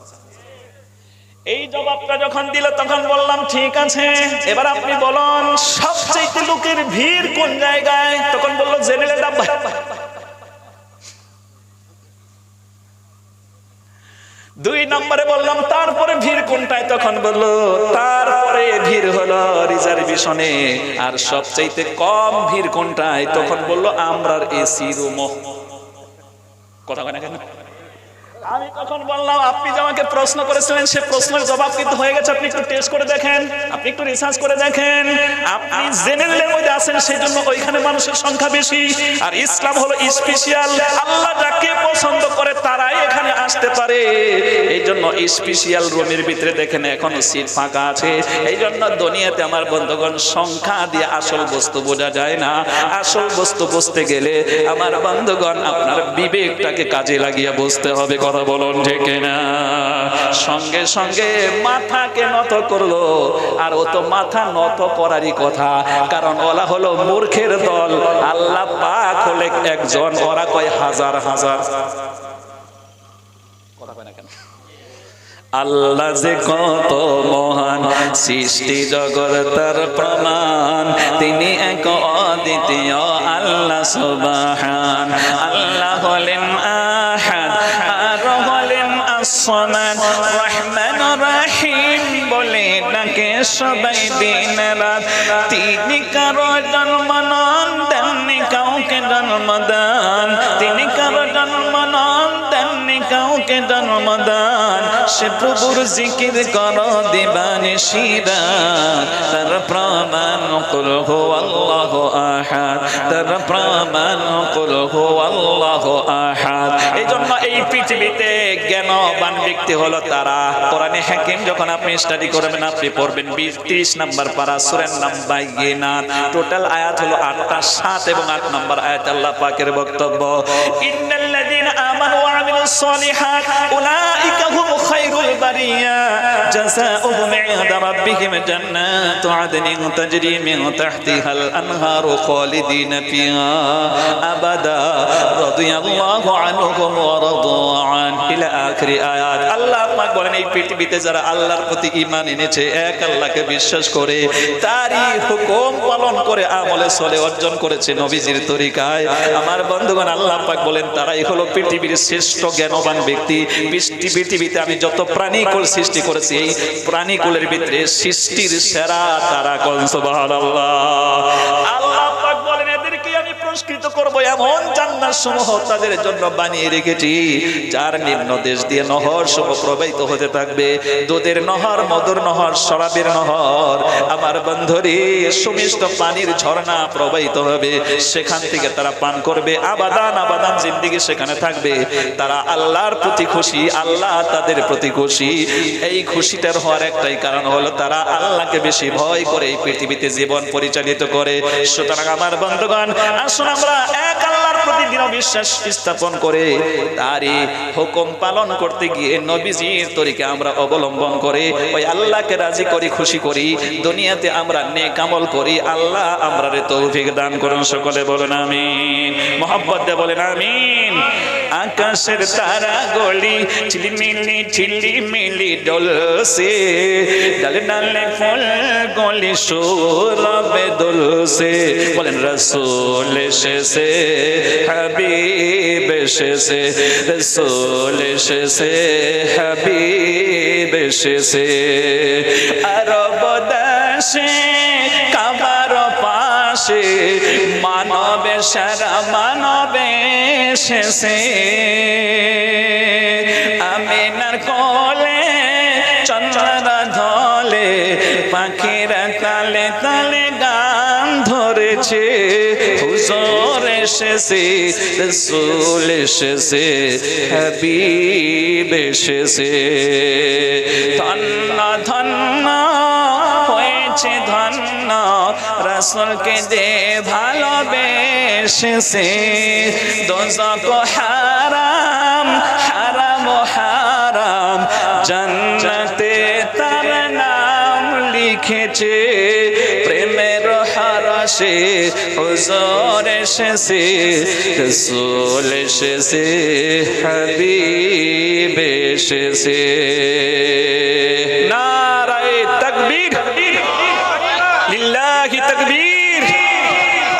এই জবাবটা যখন দিল, তখন বললাম ঠিক আছে, এবার আপনি বলুন সবচেয়ে লোকের ভিড় কোন জায়গায়? তখন বললো জেনারেল ডাব্বা। দুই নম্বরে বললাম তারপরে ভিড় কোনটায়, তখন বললো তারপরে ভিড় হলো রিজার্ভেশনে। আর সবচাইতে কম ভিড় কোনটায়, তখন বললো আমরার এসি রুম। কথা কয় না কেন? আমি তখন বললাম আপনি যে আমাকে প্রশ্ন করেছিলেন সে প্রশ্নের জবাব কিন্তু হয়ে গেছে, আপনি একটু টেস্ট করে দেখেন, আপনি একটু রিসার্চ করে দেখেন। আপনি জেনারেলের মধ্যে আছেন, সেই জন্য ওইখানে মানুষের সংখ্যা বেশি। আর ইসলাম হলো স্পেশাল, আল্লাহ যাকে পছন্দ করে তারাই এখানে আসতে পারে। এই জন্য স্পেশাল রুমের ভিতরে দেখেন এখনো সিট ফাঁকা আছে। এই জন্য দুনিয়াতে আমার বন্ধুগণ সংখ্যা দিয়ে আসল বস্তু বোঝা যায় না। আসল বস্তু বুঝতে গেলে আমার বন্ধুগণ আপনার বিবেকটাকে কাজে লাগিয়ে বুঝতে হবে। কথা বলুন ঠিক না? সঙ্গে সঙ্গে মাথাকে নত করলো। আর ও তো মাথা নত করারই কথা, কারণ ওরা হলো মূর্খের দল। আল্লাহ পাক হলে একজন, ওরা কয় হাজার হাজার। কথা কয় না কেন? আল্লাহ যে কত মহান, সৃষ্টি জগৎ তার প্রমাণ। তিনি এক অদ্বিতীয় আল্লাহ সুবহান। আল্লাহ হলেন আহাদ, আর হলেন আসসামাদ। রহমান রহিম বলে ডাকে সবাই দিন রাত। তিনি কারো জন্ম নন, তেমনি কাউকে জন্মদান। তিনি কারো জন্ম নন, তেমনি কাউকে জন্মদান। সে প্রভুর জিকির করো দিবানিশিরা, তার প্রমাণ কুল হুয়াল্লাহু আহাদ, তার প্রমাণ কুল হুয়াল্লাহু আহাদ। এই জন্য এই পৃথিবীতে জ্ঞানবান ব্যক্তি হলো তারা। কোরআনে হাকিম যখন আপনি স্টাডি করবেন, আপনি পড়বেন 30 নম্বর পারা সূরা বাইয়িনাত। টোটাল আয়াত হলো 8টা, 7 এবং 8 নম্বর আয়াত আল্লাহ পাকের বক্তব্য। ইন্নাল্লাযীনা আমানু ওয়া আমিলুস সালিহাত উলাইকা হুম খায়রুল বারিয়া জাযাউহুম ইনদা রাব্বিহিম জান্নাতু আদনিন তাজরি মিন তাহতিহাল আনহারু খালিদিনা ফিহা আবাদা রাদিয়াল্লাহু আনহুম ওয়া রাদু আন ইলা আখিরি আয়াত। আল্লাহ পাক বলেন এই পৃথিবীতে যারা আল্লাহর প্রতি ঈমান এনেছে, এক আল্লাহকে বিশ্বাস করে, তারই হুকুম পালন করে আমলে চলে, অর্জন করেছে নবীজির তরিকায়, আমার বন্ধুগণ আল্লাহ পাক বলেন তারাই হলো পৃথিবীর শ্রেষ্ঠ জ্ঞানবান ব্যক্তি। পৃথিবীতে আমি যত প্রাণীকুল সৃষ্টি করেছি, এই প্রাণীকুলের ভিতরে সৃষ্টির সেরা তারা। কোন সুবহানাল্লাহ। আল্লাহ পাক বলেন এদেরকে আমি পুরস্কৃত করব, এমন জান্নাত সমূহ তাদের জন্য বানিয়ে রেখেছি যার নিম্ন দেশ দিয়ে নহর সমূহ প্রবাহিত হতে থাকবে। দুধের নহর, মধুর নহর, শরাবের নহর, আমার বন্ধুরে সুমিষ্ট পানির ঝর্ণা প্রবাহিত হবে। সেখান থেকে তারা পান করবে, আবাদান আবাদান জিন্দেগি সেখানে থাকবে। তারা আল্লাহর প্রতি খুশি, আল্লাহ তাদের প্রতি খুশি। এই খুশিটার হওয়ার একটাই কারণ হলো তারা আল্লাহকে বেশি ভয় করে এই পৃথিবীতে জীবন পরিচালিত করে। সুতরাং আমার বন্ধুগণ আসুন আমরা এক আল্লাহর প্রতি দৃঢ় বিশ্বাস স্থাপন করে তারই হুকুম পালন করতে গিয়ে নবীজির তরিকা আমরা অবলম্বন করে ওই আল্লাহকে রাজি করি, খুশি করি, দুনিয়াতে আমরা নেক আমল করি। আল্লাহ আমরারে তৌফিক দান করুন। সকলে বলেন আমিন। মোহাব্বত দিয়ে বলেন আমিন। আকাশের তারা গলি ঝিলিমিলি ডলছে, ডালে ডালে ফুল গলি সৌরভে দোলছে। বলেন রাসূল এসেছে, হাবিব এসেছে, রাসূল এসেছে, হাবিব এসেছে। আরব দেশে কাবার পাশে মানবে সারা মানবে এসেছে। আমিনার কোলে চন্দ্রা ধলে, পাখিরা তালে তালে গান ধরেছে। হুজুর এসেছে, রাসূল এসেছে, হাবিব এসেছে। ধন্য ধন্য হয়েছে ধন্য, রাসূলকে যে ভালোবেসেছে। দোজখ হারাম হারাম হারাম, জান্নাতে তার নাম লিখেছে। প্রেমের হরষে হুজুর এসেছে, রাসূল এসেছে, হাবিব এসেছে। নারায়ে তাকবীর, লিল্লাহি তাকবীর।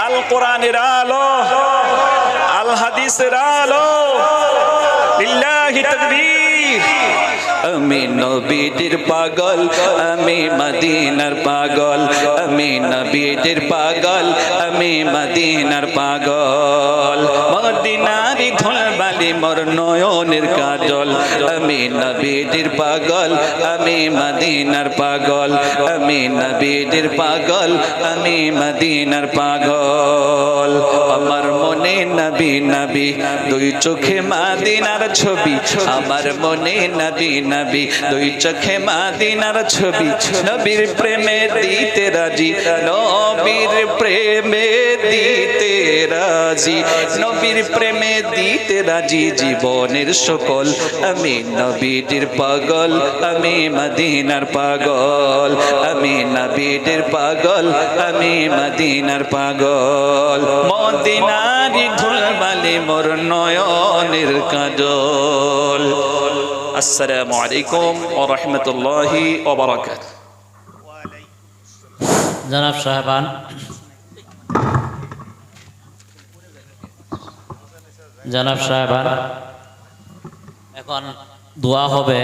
আল কোরআনের আলো, আল হাদিসের আলো, লিল্লাহি তাকবীর। আমি নবীর পাগল, আমি মদিনার পাগল, আমি নবীর পাগল, আমি মদিনার পাগল। মদিনার ধুলবালি মোর নয়নের কাজল, আমি নবীর পাগল, আমি মদিনার পাগল, আমি নবীর পাগল, আমি মদিনার পাগল। আমার মনে নবী নবী, দুই চোখে মদিনার ছবি, আমার মনে নবী নবী, দুই চোখে মদিনার ছবি। নবীর প্রেমে দিতে রাজি, নবীর প্রেমে দিতে রাজি, নবীর প্রেমে দিতে রাজি জীবনের সকল। আমি নবীর পাগল, আমি মদিনার পাগল, আমি নবীর পাগল, আমি মদিনার পাগল। মদিনার ধুলবালি মোর নয়নের কাজল। আসসালামু আলাইকুম ওয়া রাহমাতুল্লাহি ওয়া বারাকাতুহু। জনাব সাহেবান, জনাব সাহেবান, এখন দোয়া হবে।